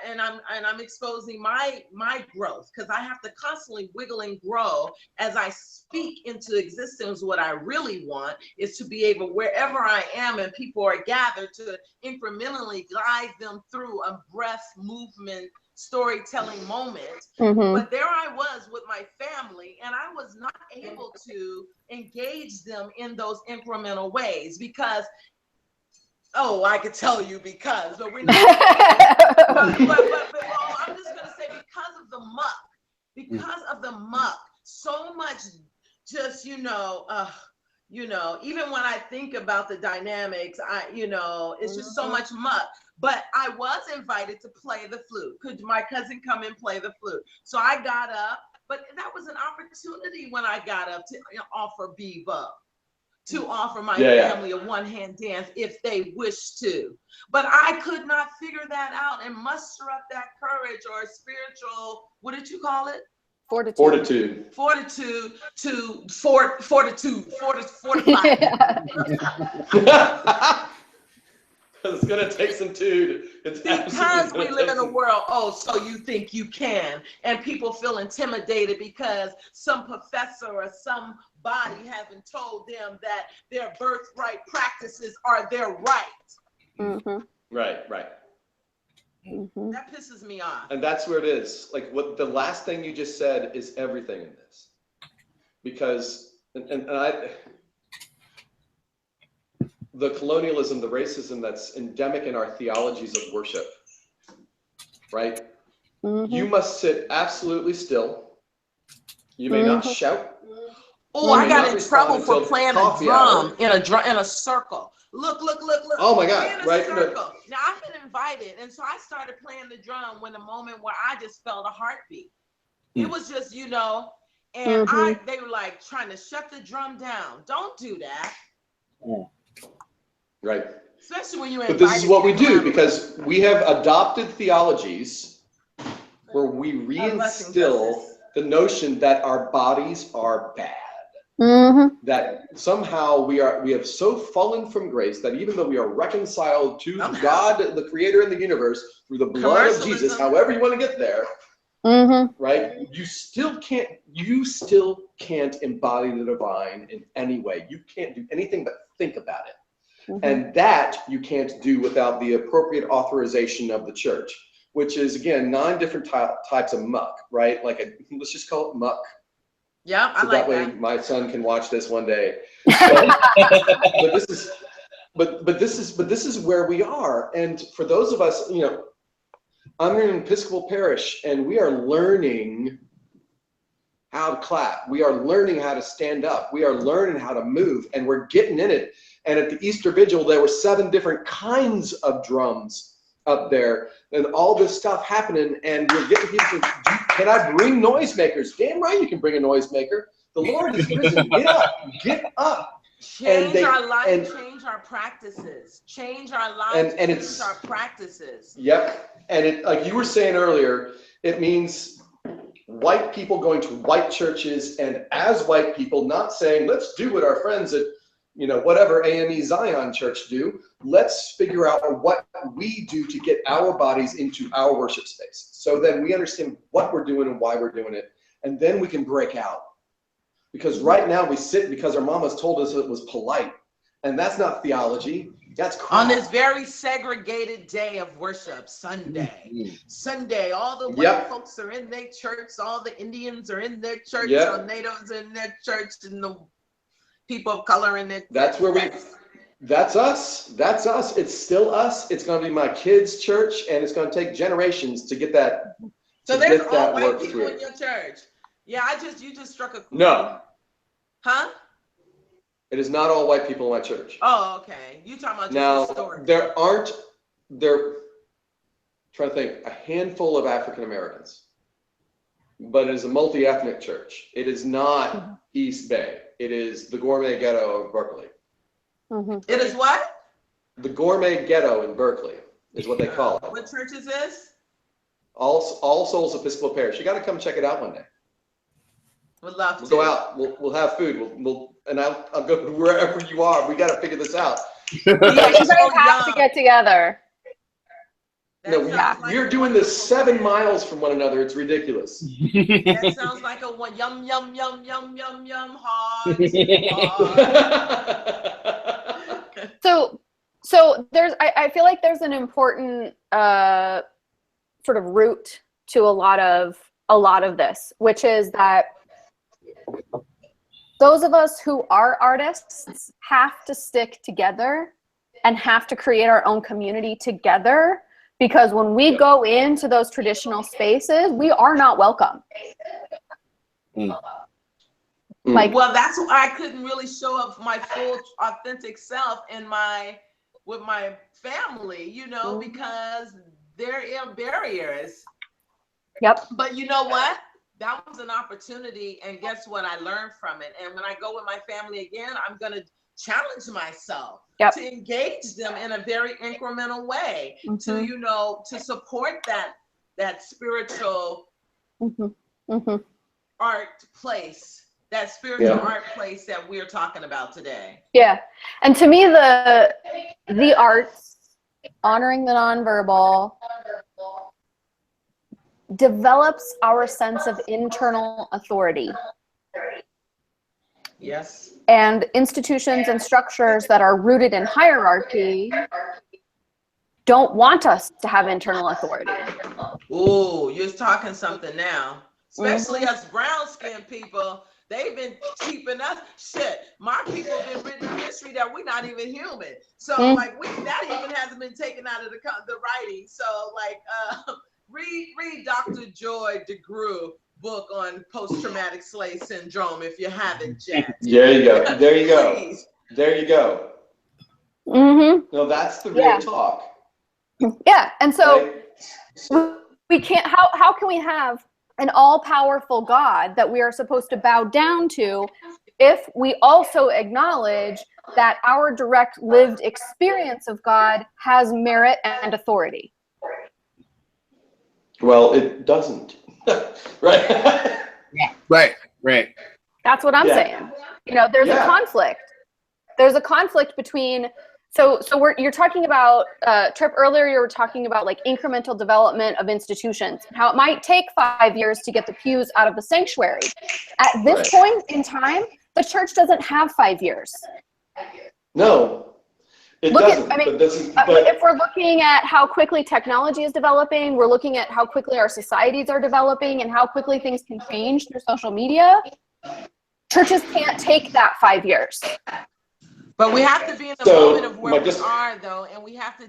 and I'm exposing my growth, because I have to constantly wiggle and grow as I speak into existence. What I really want is to be able, wherever I am and people are gathered, to incrementally guide them through a breath movement storytelling moment. But there I was with my family, and I was not able to engage them in those incremental ways because, oh, I could tell you because, but we're not. but well, I'm just gonna say because of the muck, so much just, even when I think about the dynamics, it's just so much muck. But I was invited to play the flute. Could my cousin come and play the flute? So I got up, but that was an opportunity when I got up to offer bebop, to offer my family a one-hand dance if they wish to. But I could not figure that out and muster up that courage or spiritual, what did you call it? Fortitude. It's gonna take some tude. Because we live in a world, so you think you can, and people feel intimidated because some professor or somebody hasn't told them that their birthright practices are their right. Right. That pisses me off. And that's where it is. Like what the last thing you just said is everything in this, because the colonialism, the racism that's endemic in our theologies of worship, right? You must sit absolutely still. You may not shout. Oh, I got in trouble for playing a drum in a circle. Look. Oh my God, in a right? circle. Now I've been invited, and so I started playing the drum when the moment where I just felt a heartbeat. It was just, they were like trying to shut the drum down. Don't do that. Right. Especially when you're But this is what we do, because we have adopted theologies where we reinstill the notion that our bodies are bad. That somehow we have so fallen from grace that even though we are reconciled to God, the creator in the universe, through the blood of Jesus, however you want to get there, right? You still can't embody the divine in any way. You can't do anything but think about it. And that you can't do without the appropriate authorization of the church, which is, again, 9 different types of muck, right? Let's just call it muck. Yeah, I so like that way that. my son can watch this one day. But this is where we are. And for those of us, I'm in an Episcopal parish, and we are learning how to clap. We are learning how to stand up. We are learning how to move, and we're getting in it. And at the Easter Vigil, there were 7 different kinds of drums up there, and all this stuff happening. And we're getting people. Can I bring noisemakers? Damn right, you can bring a noisemaker. The Lord is risen. Get up. Change our life, change our practices. Change our lives, and change our practices. Yep. And it, like you were saying earlier, it means white people going to white churches, and as white people not saying, let's do what our friends at whatever AME Zion Church do. Let's figure out what we do to get our bodies into our worship space. So then we understand what we're doing and why we're doing it. And then we can break out. Because right now we sit because our mamas told us it was polite. And that's not theology. That's crap. On this very segregated day of worship, Sunday, all the white folks are in their church, all the Indians are in their church, all natives are in their church, and the people of color in it. That's us. It's still us. It's going to be my kids' church, and it's going to take generations to get that. So there's all white people in your church. Yeah, you just struck a chord. No. Huh? It is not all white people in my church. Oh, okay. You talking about just now? historically. Trying to think, a handful of African Americans, but it is a multi-ethnic church. It is not East Bay. It is the Gourmet Ghetto of Berkeley. It is what? The Gourmet Ghetto in Berkeley is what they call it. What church is this? All Souls Episcopal Parish. You got to come check it out one day. Would love to. We'll go out. We'll have food. And I'll go wherever you are. We got to figure this out. Yeah, you guys have to get together. No, we're doing this 7 miles from one another. It's ridiculous. That sounds like a one yum yum yum yum yum yum hard. So there's I feel like there's an important sort of root to a lot of this, which is that those of us who are artists have to stick together and have to create our own community together, because when we go into those traditional spaces, we are not welcome. Like, well, that's why I couldn't really show up my full authentic self with my family, you know, because there are barriers. Yep. But you know what? That was an opportunity, and guess what? I learned from it. And when I go with my family again, I'm going to challenge myself to engage them in a very incremental way, to, you know, to support that spiritual art place, that spiritual art place that we're talking about today. Yeah. And to me, the arts, honoring the nonverbal, develops our sense of internal authority. Yes. And institutions and structures that are rooted in hierarchy don't want us to have internal authority. Ooh, you're talking something now. Especially us brown-skinned people. They've been keeping us shit. My people have been written in history that we're not even human. So like that even hasn't been taken out of the writing. So like read Dr. Joy DeGruy book on post-traumatic slave syndrome if you haven't yet. There you go. There you go. Please. There you go. No, that's the real talk. Yeah. And so right? we can't, how can we have an all-powerful God that we are supposed to bow down to if we also acknowledge that our direct lived experience of God has merit and authority? Well, it doesn't. Right? Right. That's what I'm saying. You know, there's a conflict. There's a conflict between, you're talking about, Trip, earlier you were talking about like incremental development of institutions, how it might take 5 years to get the pews out of the sanctuary. At this point in time, the church doesn't have 5 years. No. But if we're looking at how quickly technology is developing, we're looking at how quickly our societies are developing and how quickly things can change through social media, churches can't take that 5 years. But we have to be in the moment of where we are, though, and we have to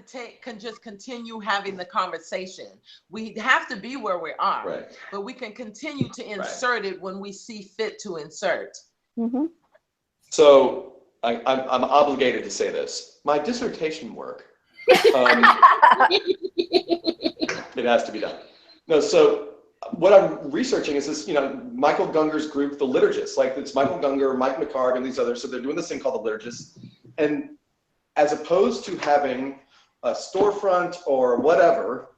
just continue having the conversation. We have to be where we are, but we can continue to insert it when we see fit to insert. So I'm obligated to say this. My dissertation work, it has to be done. No, so what I'm researching is this, you know, Michael Gunger's group, the Liturgists. Like it's Michael Gunger, Mike McCarg, and these others. So they're doing this thing called the Liturgists. And as opposed to having a storefront or whatever,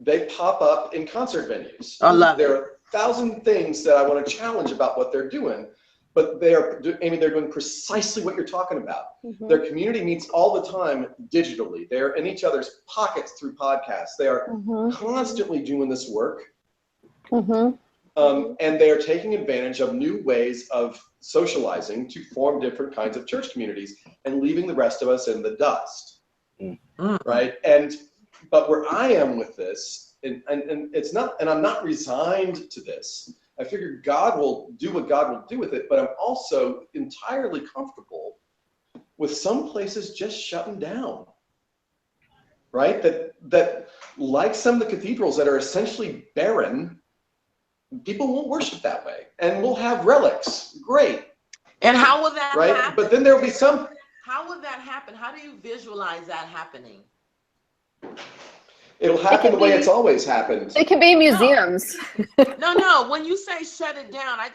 they pop up in concert venues. I love There are 1,000 things that I want to challenge about what they're doing. But they're doing precisely what you're talking about. Their community meets all the time digitally. They're in each other's pockets through podcasts. They are constantly doing this work. And they are taking advantage of new ways of socializing to form different kinds of church communities and leaving the rest of us in the dust. Right? But where I am with this, and it's not, and I'm not resigned to this. I figure God will do what God will do with it, but I'm also entirely comfortable with some places just shutting down, right? That like some of the cathedrals that are essentially barren, people won't worship that way, and we'll have relics. Great. And how will that happen? But then there'll be some. How will that happen? How do you visualize that happening? It'll happen the way it's always happened. It can be museums. No. When you say shut it down, I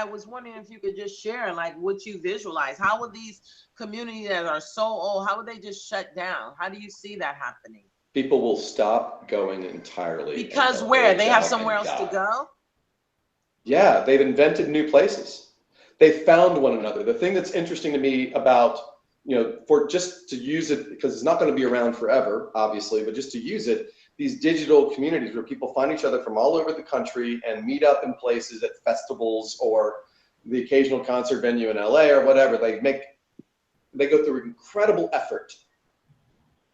was wondering if you could just share like what you visualize. How would these communities that are so old, how would they just shut down? How do you see that happening? people will stop going entirely. Because and where? age They have out somewhere and else to die. go? Yeah, they've invented new places. They found one another. The thing that's interesting to me about, for just to use it, because it's not going to be around forever, obviously, but just to use it, these digital communities where people find each other from all over the country and meet up in places at festivals or the occasional concert venue in LA or whatever, they go through incredible effort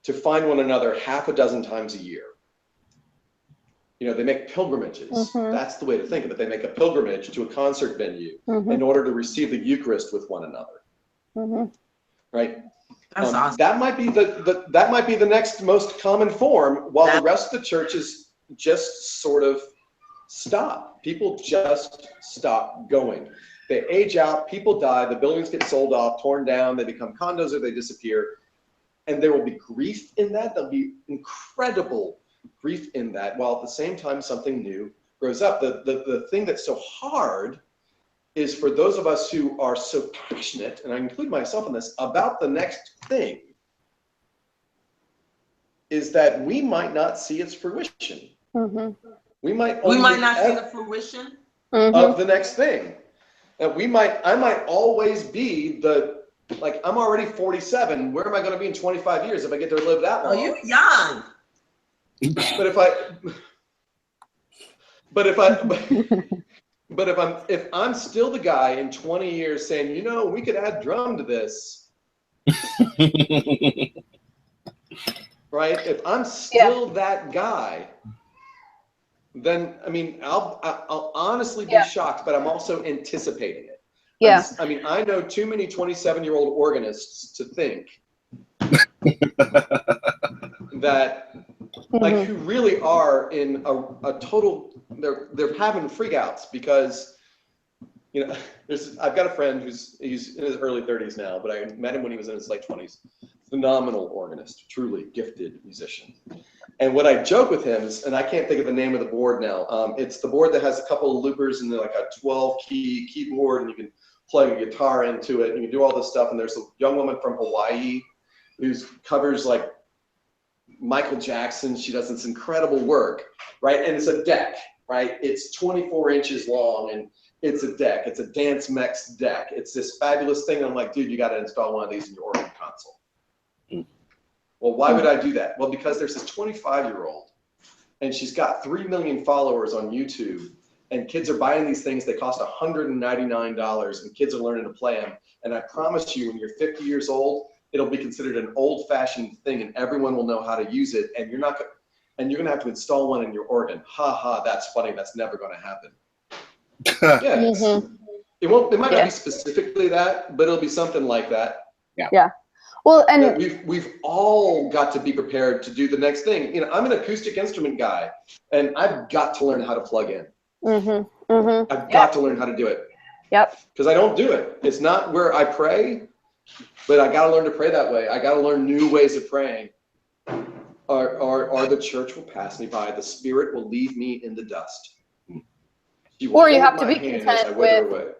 to find one another half a dozen times a year. They make pilgrimages. Mhm. That's the way to think of it. They make a pilgrimage to a concert venue Mhm. in order to receive the Eucharist with one another. Mhm. Right? That's awesome. That might be the next most common form, while the rest of the churches just sort of stop. People just stop going. They age out, people die, the buildings get sold off, torn down, they become condos or they disappear. And there will be grief in that. There'll be incredible grief in that, while at the same time something new grows up. The thing that's so hard is for those of us who are so passionate, and I include myself in this, about the next thing, is that we might not see its fruition. Mhm. We might not see the fruition of the next thing. And I might always be I'm already 47. Where am I going to be in 25 years if I get to live that long? Oh, you're young. If I'm still the guy in 20 years saying, we could add drum to this, right? If I'm still that guy, then I'll honestly be shocked, but I'm also anticipating it. Yeah. I know too many 27-year-old organists to think that who really are in a total, they're having freakouts because I've got a friend he's in his early 30s now, but I met him when he was in his late 20s. Phenomenal organist, truly gifted musician. And what I joke with him is, and I can't think of the name of the board now. It's the board that has a couple of loopers and like a 12-key keyboard, and you can plug a guitar into it, and you can do all this stuff. And there's a young woman from Hawaii who covers like Michael Jackson. She does this incredible work, right? And it's a deck, right? It's 24 inches long, and it's a deck. It's a Dance Mex deck. It's this fabulous thing. And I'm like, dude, you got to install one of these in your organ console. Well, why would I do that? Well, because there's this 25-year-old, and she's got 3 million followers on YouTube, and kids are buying these things. They cost $199, and kids are learning to play them. And I promise you, when you're 50 years old, it'll be considered an old-fashioned thing, and everyone will know how to use it. And you're going to have to install one in your organ. Ha ha, that's funny. That's never going to happen. It might not be specifically that, but it'll be something like that. Yeah. Well, and we've all got to be prepared to do the next thing. I'm an acoustic instrument guy, and I've got to learn how to plug in. I've got to learn how to do it. Yep. Because I don't do it. It's not where I pray, but I got to learn to pray that way. I got to learn new ways of praying, or the church will pass me by. The Spirit will leave me in the dust. Or you have to be content with.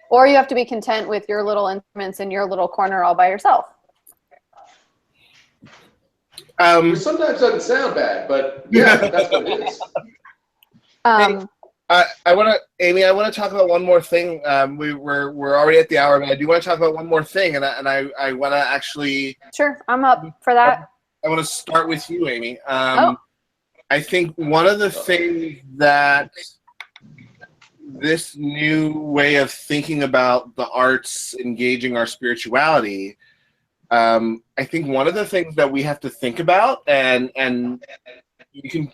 Or you have to be content with your little instruments in your little corner all by yourself. Which sometimes doesn't sound bad, but that's what it is. I want to, Amy. I want to talk about one more thing. We're already at the hour, but I do want to talk about one more thing, and I want to actually. Sure, I'm up for that. I want to start with you, Amy. I think one of the things that this new way of thinking about the arts engaging our spirituality, I think one of the things that we have to think about, and you can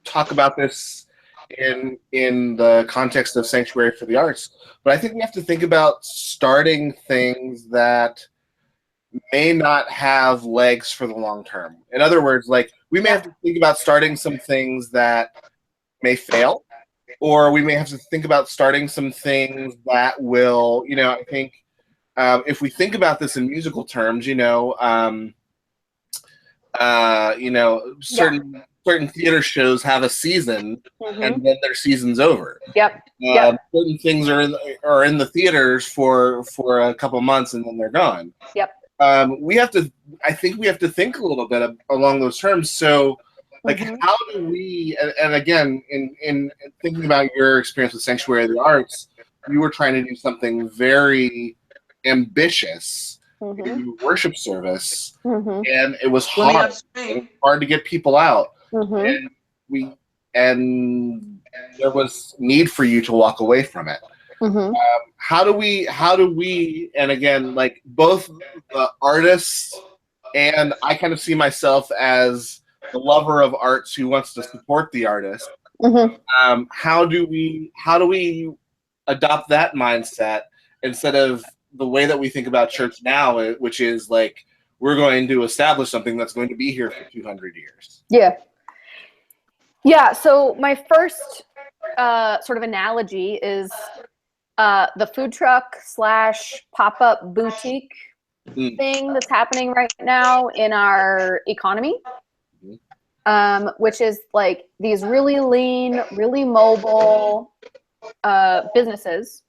talk about this in the context of Sanctuary for the Arts, but I think we have to think about starting things that may not have legs for the long term. In other words, like we may have to think about starting some things that may fail, or we may have to think about starting some things that will, I think if we think about this in musical terms, certain theater shows have a season, and then their season's over. Certain things are in the theaters for a couple months, and then they're gone. we have to. I think we have to think a little bit along those terms. So, like, how do we? And again, in thinking about your experience with Sanctuary of the Arts, you were trying to do something very ambitious in your worship service, and it was hard. It was hard to get people out, and there was need for you to walk away from it. How do we, and again, like both the artists and I kind of see myself as the lover of arts who wants to support the artist. How do we adopt that mindset instead of the way that we think about church now, which is like, we're going to establish something that's going to be here for 200 years. Yeah. So my first sort of analogy is the food truck / pop-up boutique thing that's happening right now in our economy, which is like these really lean, really mobile businesses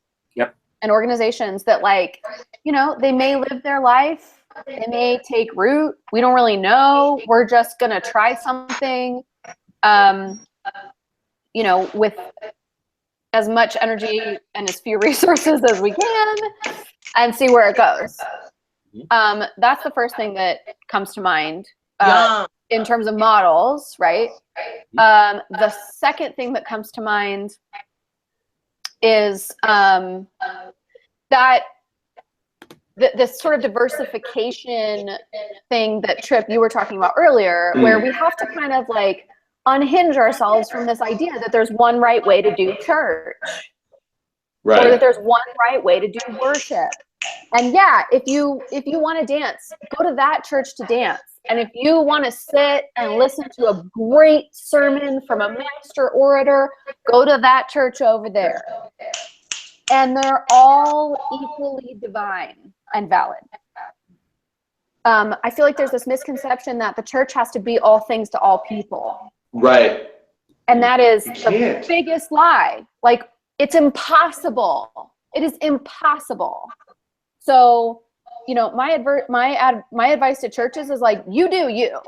and organizations that, like, you know, they may live their life, they may take root, we don't really know, we're just gonna try something, you know, with as much energy and as few resources as we can, and see where it goes. That's the first thing that comes to mind in terms of models, right? The second thing that comes to mind is that this sort of diversification thing that Tripp, you were talking about earlier, where we have to kind of like unhinge ourselves from this idea that there's one right way to do church, or that there's one right way to do worship. And yeah, if you want to dance, go to that church to dance. And if you want to sit and listen to a great sermon from a master orator, go to that church over there. And they're all equally divine and valid. I feel like there's this misconception that the church has to be all things to all people. Right. And that is the biggest lie. Like, it's impossible. It is impossible. So, you know, my advice to churches is like, you do you.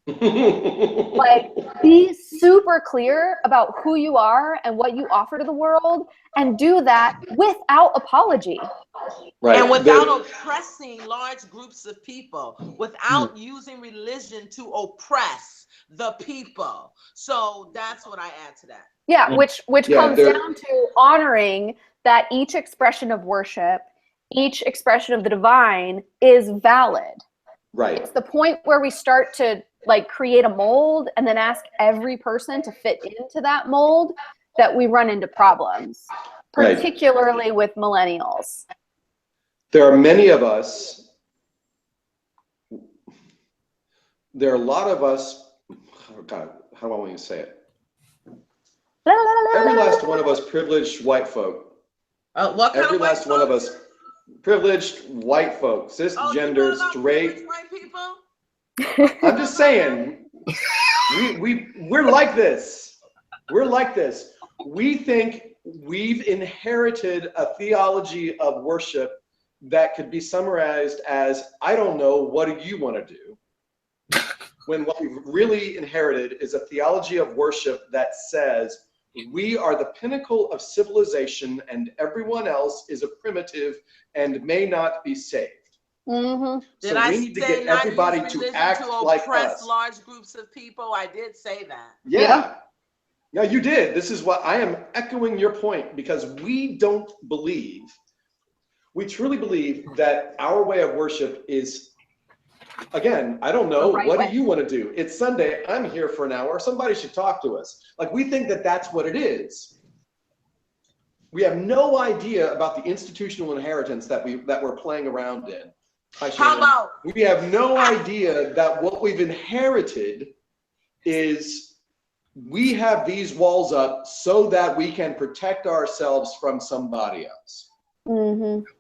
Like, be super clear about who you are and what you offer to the world, and do that without apology. Right. And without oppressing large groups of people, without using religion to oppress the people. So that's what I add to that. Yeah, which comes down to honoring that each expression of worship, each expression of the divine is valid. Right. It's the point where we start to like create a mold and then ask every person to fit into that mold that we run into problems, particularly with millennials. There are many of us, there are a lot of us, oh God, how do I want you to say it? Every last one of us privileged white folk. Every last one of us privileged white folk, cisgender, straight. White people? I'm just saying, we're like this. We're like this. We think we've inherited a theology of worship that could be summarized as, I don't know, what do you want to do? When what we've really inherited is a theology of worship that says we are the pinnacle of civilization and everyone else is a primitive and may not be saved. So we need to get everybody to act like us. Large groups of people. I did say that. Yeah. No, you did. This is what I am echoing your point, because we don't believe, we truly believe that our way of worship is, again, I don't know, what do you want to do? It's Sunday, I'm here for an hour, somebody should talk to us. Like, we think that that's what it is. We have no idea about the institutional inheritance that we're playing around in. How about? We have no idea that what we've inherited is we have these walls up so that we can protect ourselves from somebody else.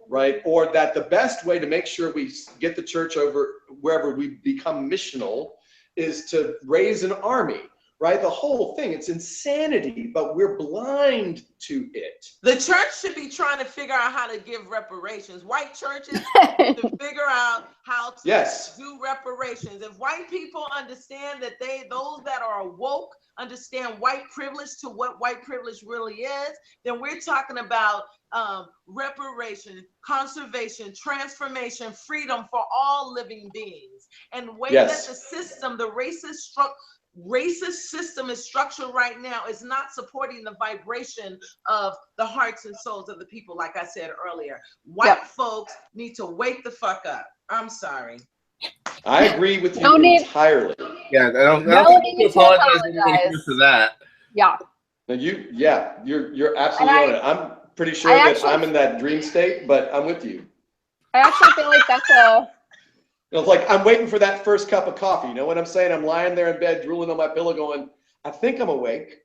Right? Or that the best way to make sure we get the church over wherever we become missional is to raise an army. right? The whole thing, it's insanity, but we're blind to it. The church should be trying to figure out how to give reparations. White churches to figure out how to do reparations. If white people understand that those that are woke understand white privilege to what white privilege really is, then we're talking about reparation, conservation, transformation, freedom for all living beings. And the way that the system, the racist system is structured right now is not supporting the vibration of the hearts and souls of the people. Like I said earlier, white folks need to wake the fuck up. I'm sorry. I agree with you entirely. Yeah, I don't need to apologize for that. Yeah. And you're absolutely on it. I'm pretty sure that I'm in that dream state, but I'm with you. I actually feel like that's a... It's like I'm waiting for that first cup of coffee. You know what I'm saying? I'm lying there in bed, drooling on my pillow going, I think I'm awake.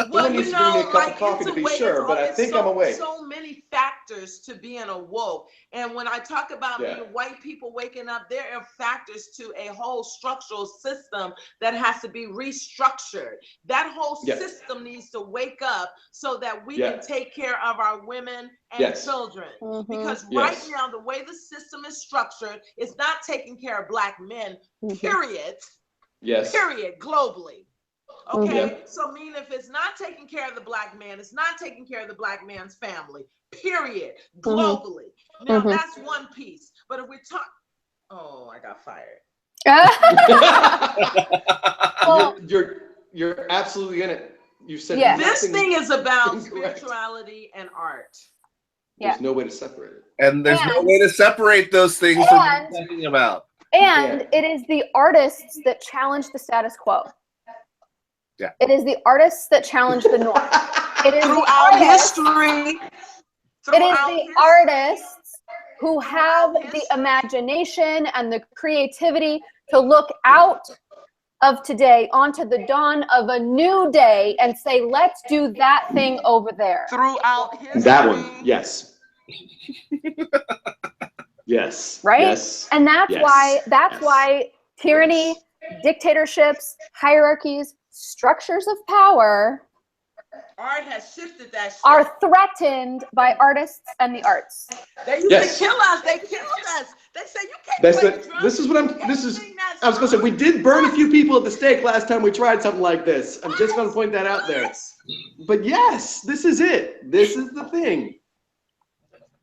Well, needs to bring me a cup of coffee to be sure, but I think I'm awake. So many factors to being awoke. And when I talk about white people waking up, there are factors to a whole structural system that has to be restructured. That whole system needs to wake up so that we can take care of our women and children. Because right now, the way the system is structured, it's not taking care of Black men, period. Period, globally. Okay, so mean if it's not taking care of the Black man, it's not taking care of the Black man's family, period, globally. Now that's one piece. But if we talk, I got fired. You're absolutely in it. You said this thing is about spirituality and art. There's no way to separate it. And there's no way to separate those things from what we're talking about. And it is the artists that challenge the status quo. Yeah. It is the artists that challenge the norm. It is throughout history. It is the artists who have the imagination and the creativity to look out of today onto the dawn of a new day and say, let's do that thing over there. Throughout history. That one, yes. Yes. Right? Yes. And that's why tyranny, dictatorships, hierarchies, structures of power art has shifted that shit. Are threatened by artists and the arts. They used to kill us. They killed us. They say you can't play drums. This is what I was going to say. We did burn a few people at the stake last time we tried something like this. I'm just going to point that out there. But yes, this is it. This is the thing.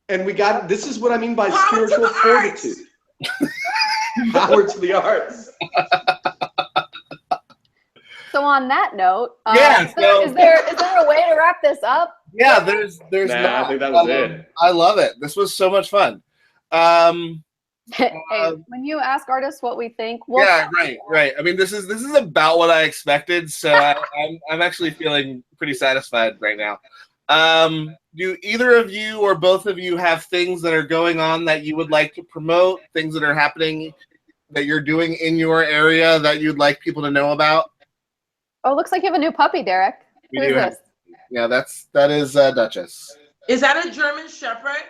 And this is what I mean by spiritual fortitude. Power to the arts. So on that note, so, is there a way to wrap this up? Yeah, there's I think that was it. I love it. This was so much fun. Hey, when you ask artists what we think, right. I mean, this is about what I expected, so I'm actually feeling pretty satisfied right now. Do either of you or both of you have things that are going on that you would like to promote? Things that are happening that you're doing in your area that you'd like people to know about? Oh, looks like you have a new puppy, Derrick. Who is this? Yeah, that is Duchess. Is that a German Shepherd?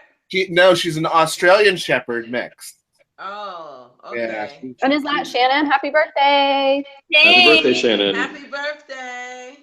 No, she's an Australian Shepherd mixed. Oh, okay. Yeah, and is that Shannon? Happy birthday! Happy birthday, Shannon! Happy birthday!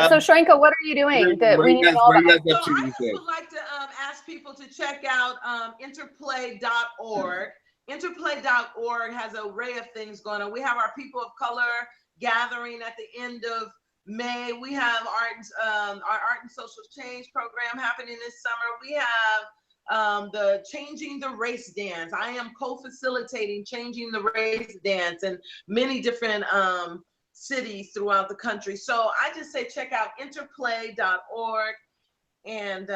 So Shoemaker, what are you doing? I would like to ask people to check out interplay.org. Interplay.org has an array of things going on. We have our People of Color gathering at the end of May. We have our art and social change program happening this summer. We have the Changing the Race Dance. I am co-facilitating Changing the Race Dance in many different cities throughout the country. So I just say check out interplay.org and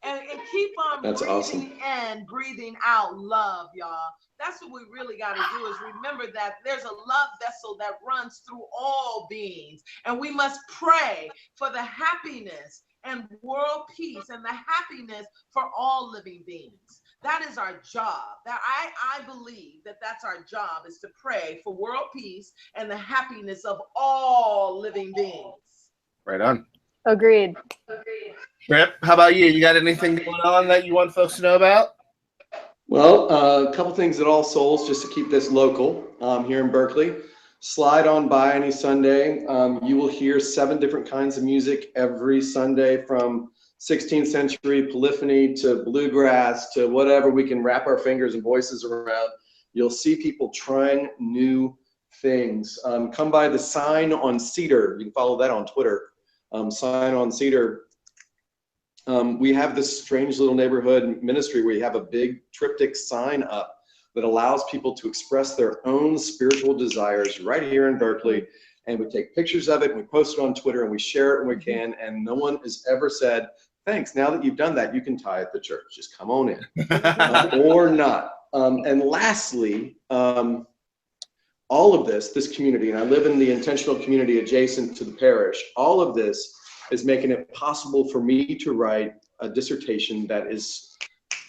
and keep on That's breathing awesome. in, breathing out love, y'all. That's what we really got to do is remember that there's a love vessel that runs through all beings. And we must pray for the happiness and world peace and the happiness for all living beings. That is our job. That I believe that's our job, is to pray for world peace and the happiness of all living beings. Right on. Agreed. Trip, how about you? You got anything going on that you want folks to know about? Well, a couple things at All Souls, just to keep this local here in Berkeley. Slide on by any Sunday. You will hear 7 different kinds of music every Sunday, from 16th century polyphony to bluegrass to whatever we can wrap our fingers and voices around. You'll see people trying new things. Come by the Sign on Cedar. You can follow that on Twitter. Sign on Cedar. We have this strange little neighborhood ministry where you have a big triptych sign up that allows people to express their own spiritual desires right here in Berkeley. And we take pictures of it and we post it on Twitter and we share it when we can. And no one has ever said, thanks, now that you've done that, you can tithe the church. Just come on in. Or not. And lastly, all of this community, and I live in the intentional community adjacent to the parish, all of this is making it possible for me to write a dissertation that is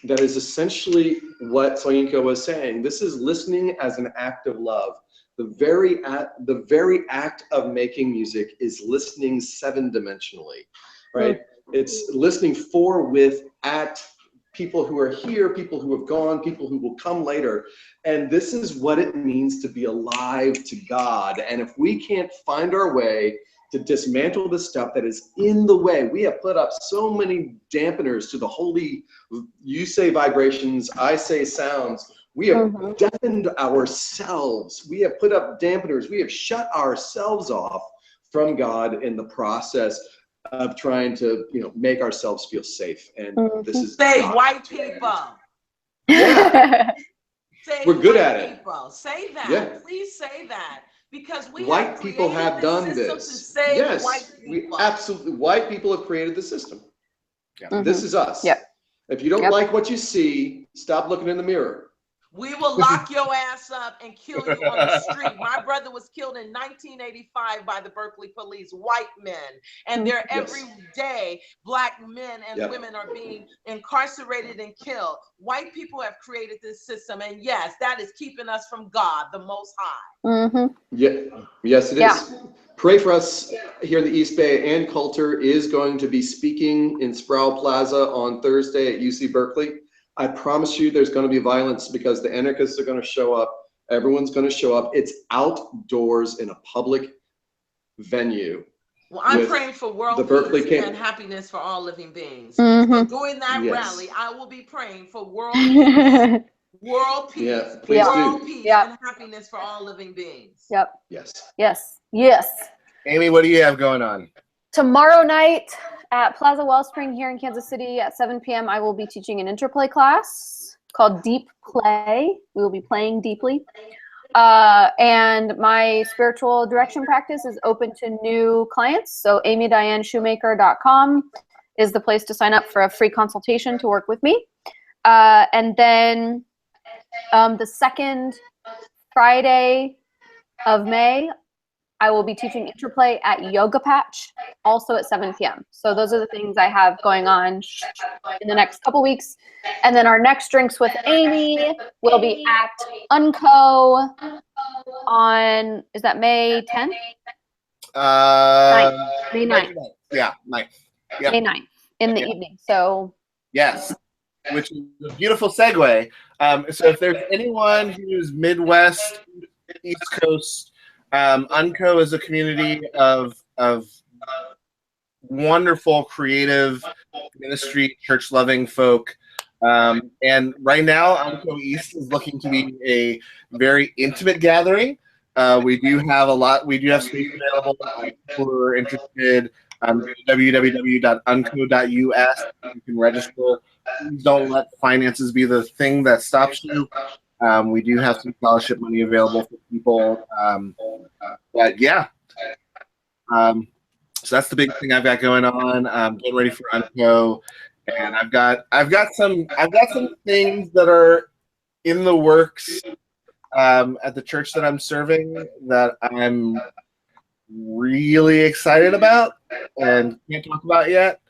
essentially what Soyinka was saying. This is listening as an act of love. The very act of making music is listening 7-dimensionally, right? It's listening for, with, at people who are here, people who have gone, people who will come later. And this is what it means to be alive to God. And if we can't find our way to dismantle the stuff that is in the way, we have put up so many dampeners to the holy, you say vibrations, I say sounds. We have deafened ourselves. We have put up dampeners. We have shut ourselves off from God in the process of trying to, make ourselves feel safe. And this is Say white people. Yeah. Say We're good white at it. people. Say that. Yeah. Please say that. Because white people have done this. To save Yes, white people. White people have created the system. Yeah. This is us. Yep. If you don't like what you see, stop looking in the mirror. We will lock your ass up and kill you on the street. My brother was killed in 1985 by the Berkeley police, white men. And they're every day, Black men and women are being incarcerated and killed. White people have created this system. And yes, that is keeping us from God, the Most High. Yeah. Yes, it is. Pray for us here in the East Bay. Ann Coulter is going to be speaking in Sproul Plaza on Thursday at UC Berkeley. I promise you there's going to be violence because the anarchists are going to show up. Everyone's going to show up. It's outdoors in a public venue. Well, I'm praying for world peace and happiness for all living beings. So during that rally, I will be praying for world peace, world peace, and happiness for all living beings. Yep. Yes. Amy, what do you have going on? Tomorrow night at Plaza Wellspring here in Kansas City at 7 p.m. I will be teaching an interplay class called Deep Play. We will be playing deeply. And my spiritual direction practice is open to new clients. So amydianeshoemaker.com is the place to sign up for a free consultation to work with me. And then the second Friday of May, I will be teaching interplay at Yoga Patch, also at 7 p.m. So those are the things I have going on in the next couple weeks. And then our next Drinks with Amy will be at Unco on, is that May 10th? 9th. May 9th. Yeah, 9th. Yep. May 9th in the evening. So yes, which is a beautiful segue. So if there's anyone who's Midwest, East Coast, Unco is a community of wonderful, creative ministry, church-loving folk. And right now, Unco East is looking to be a very intimate gathering. We do have space available. If we're interested, www.unco.us. You can register. Please don't let finances be the thing that stops you. We do have some scholarship money available for people. But yeah. So that's the big thing I've got going on. Getting ready for Unco. And I've got some things that are in the works at the church that I'm serving that I'm really excited about and can't talk about yet.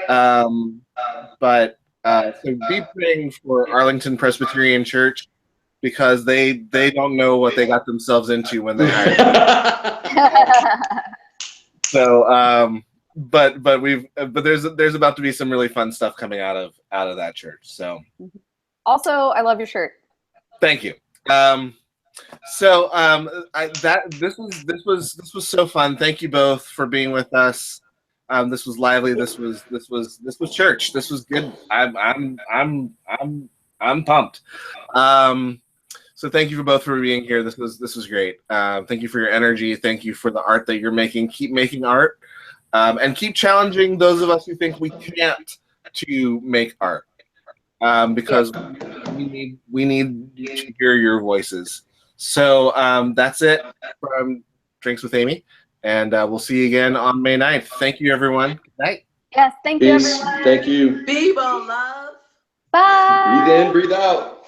But so be praying for Arlington Presbyterian Church because they don't know what they got themselves into when they hired me. So but there's about to be some really fun stuff coming out of that church. So Also, I love your shirt. Thank you. This was so fun. Thank you both for being with us. This was lively. This was church. This was good. I'm pumped. So thank you for both for being here. This was great. Thank you for your energy. Thank you for the art that you're making. Keep making art, and keep challenging those of us who think we can't to make art. Because we need to hear your voices. So that's it from Drinks with Amy, and we'll see you again on May 9th. Thank you, everyone. Good night. Yes, thank you, Peace. everyone. Thank you. Be love. Bye. Breathe in, breathe out.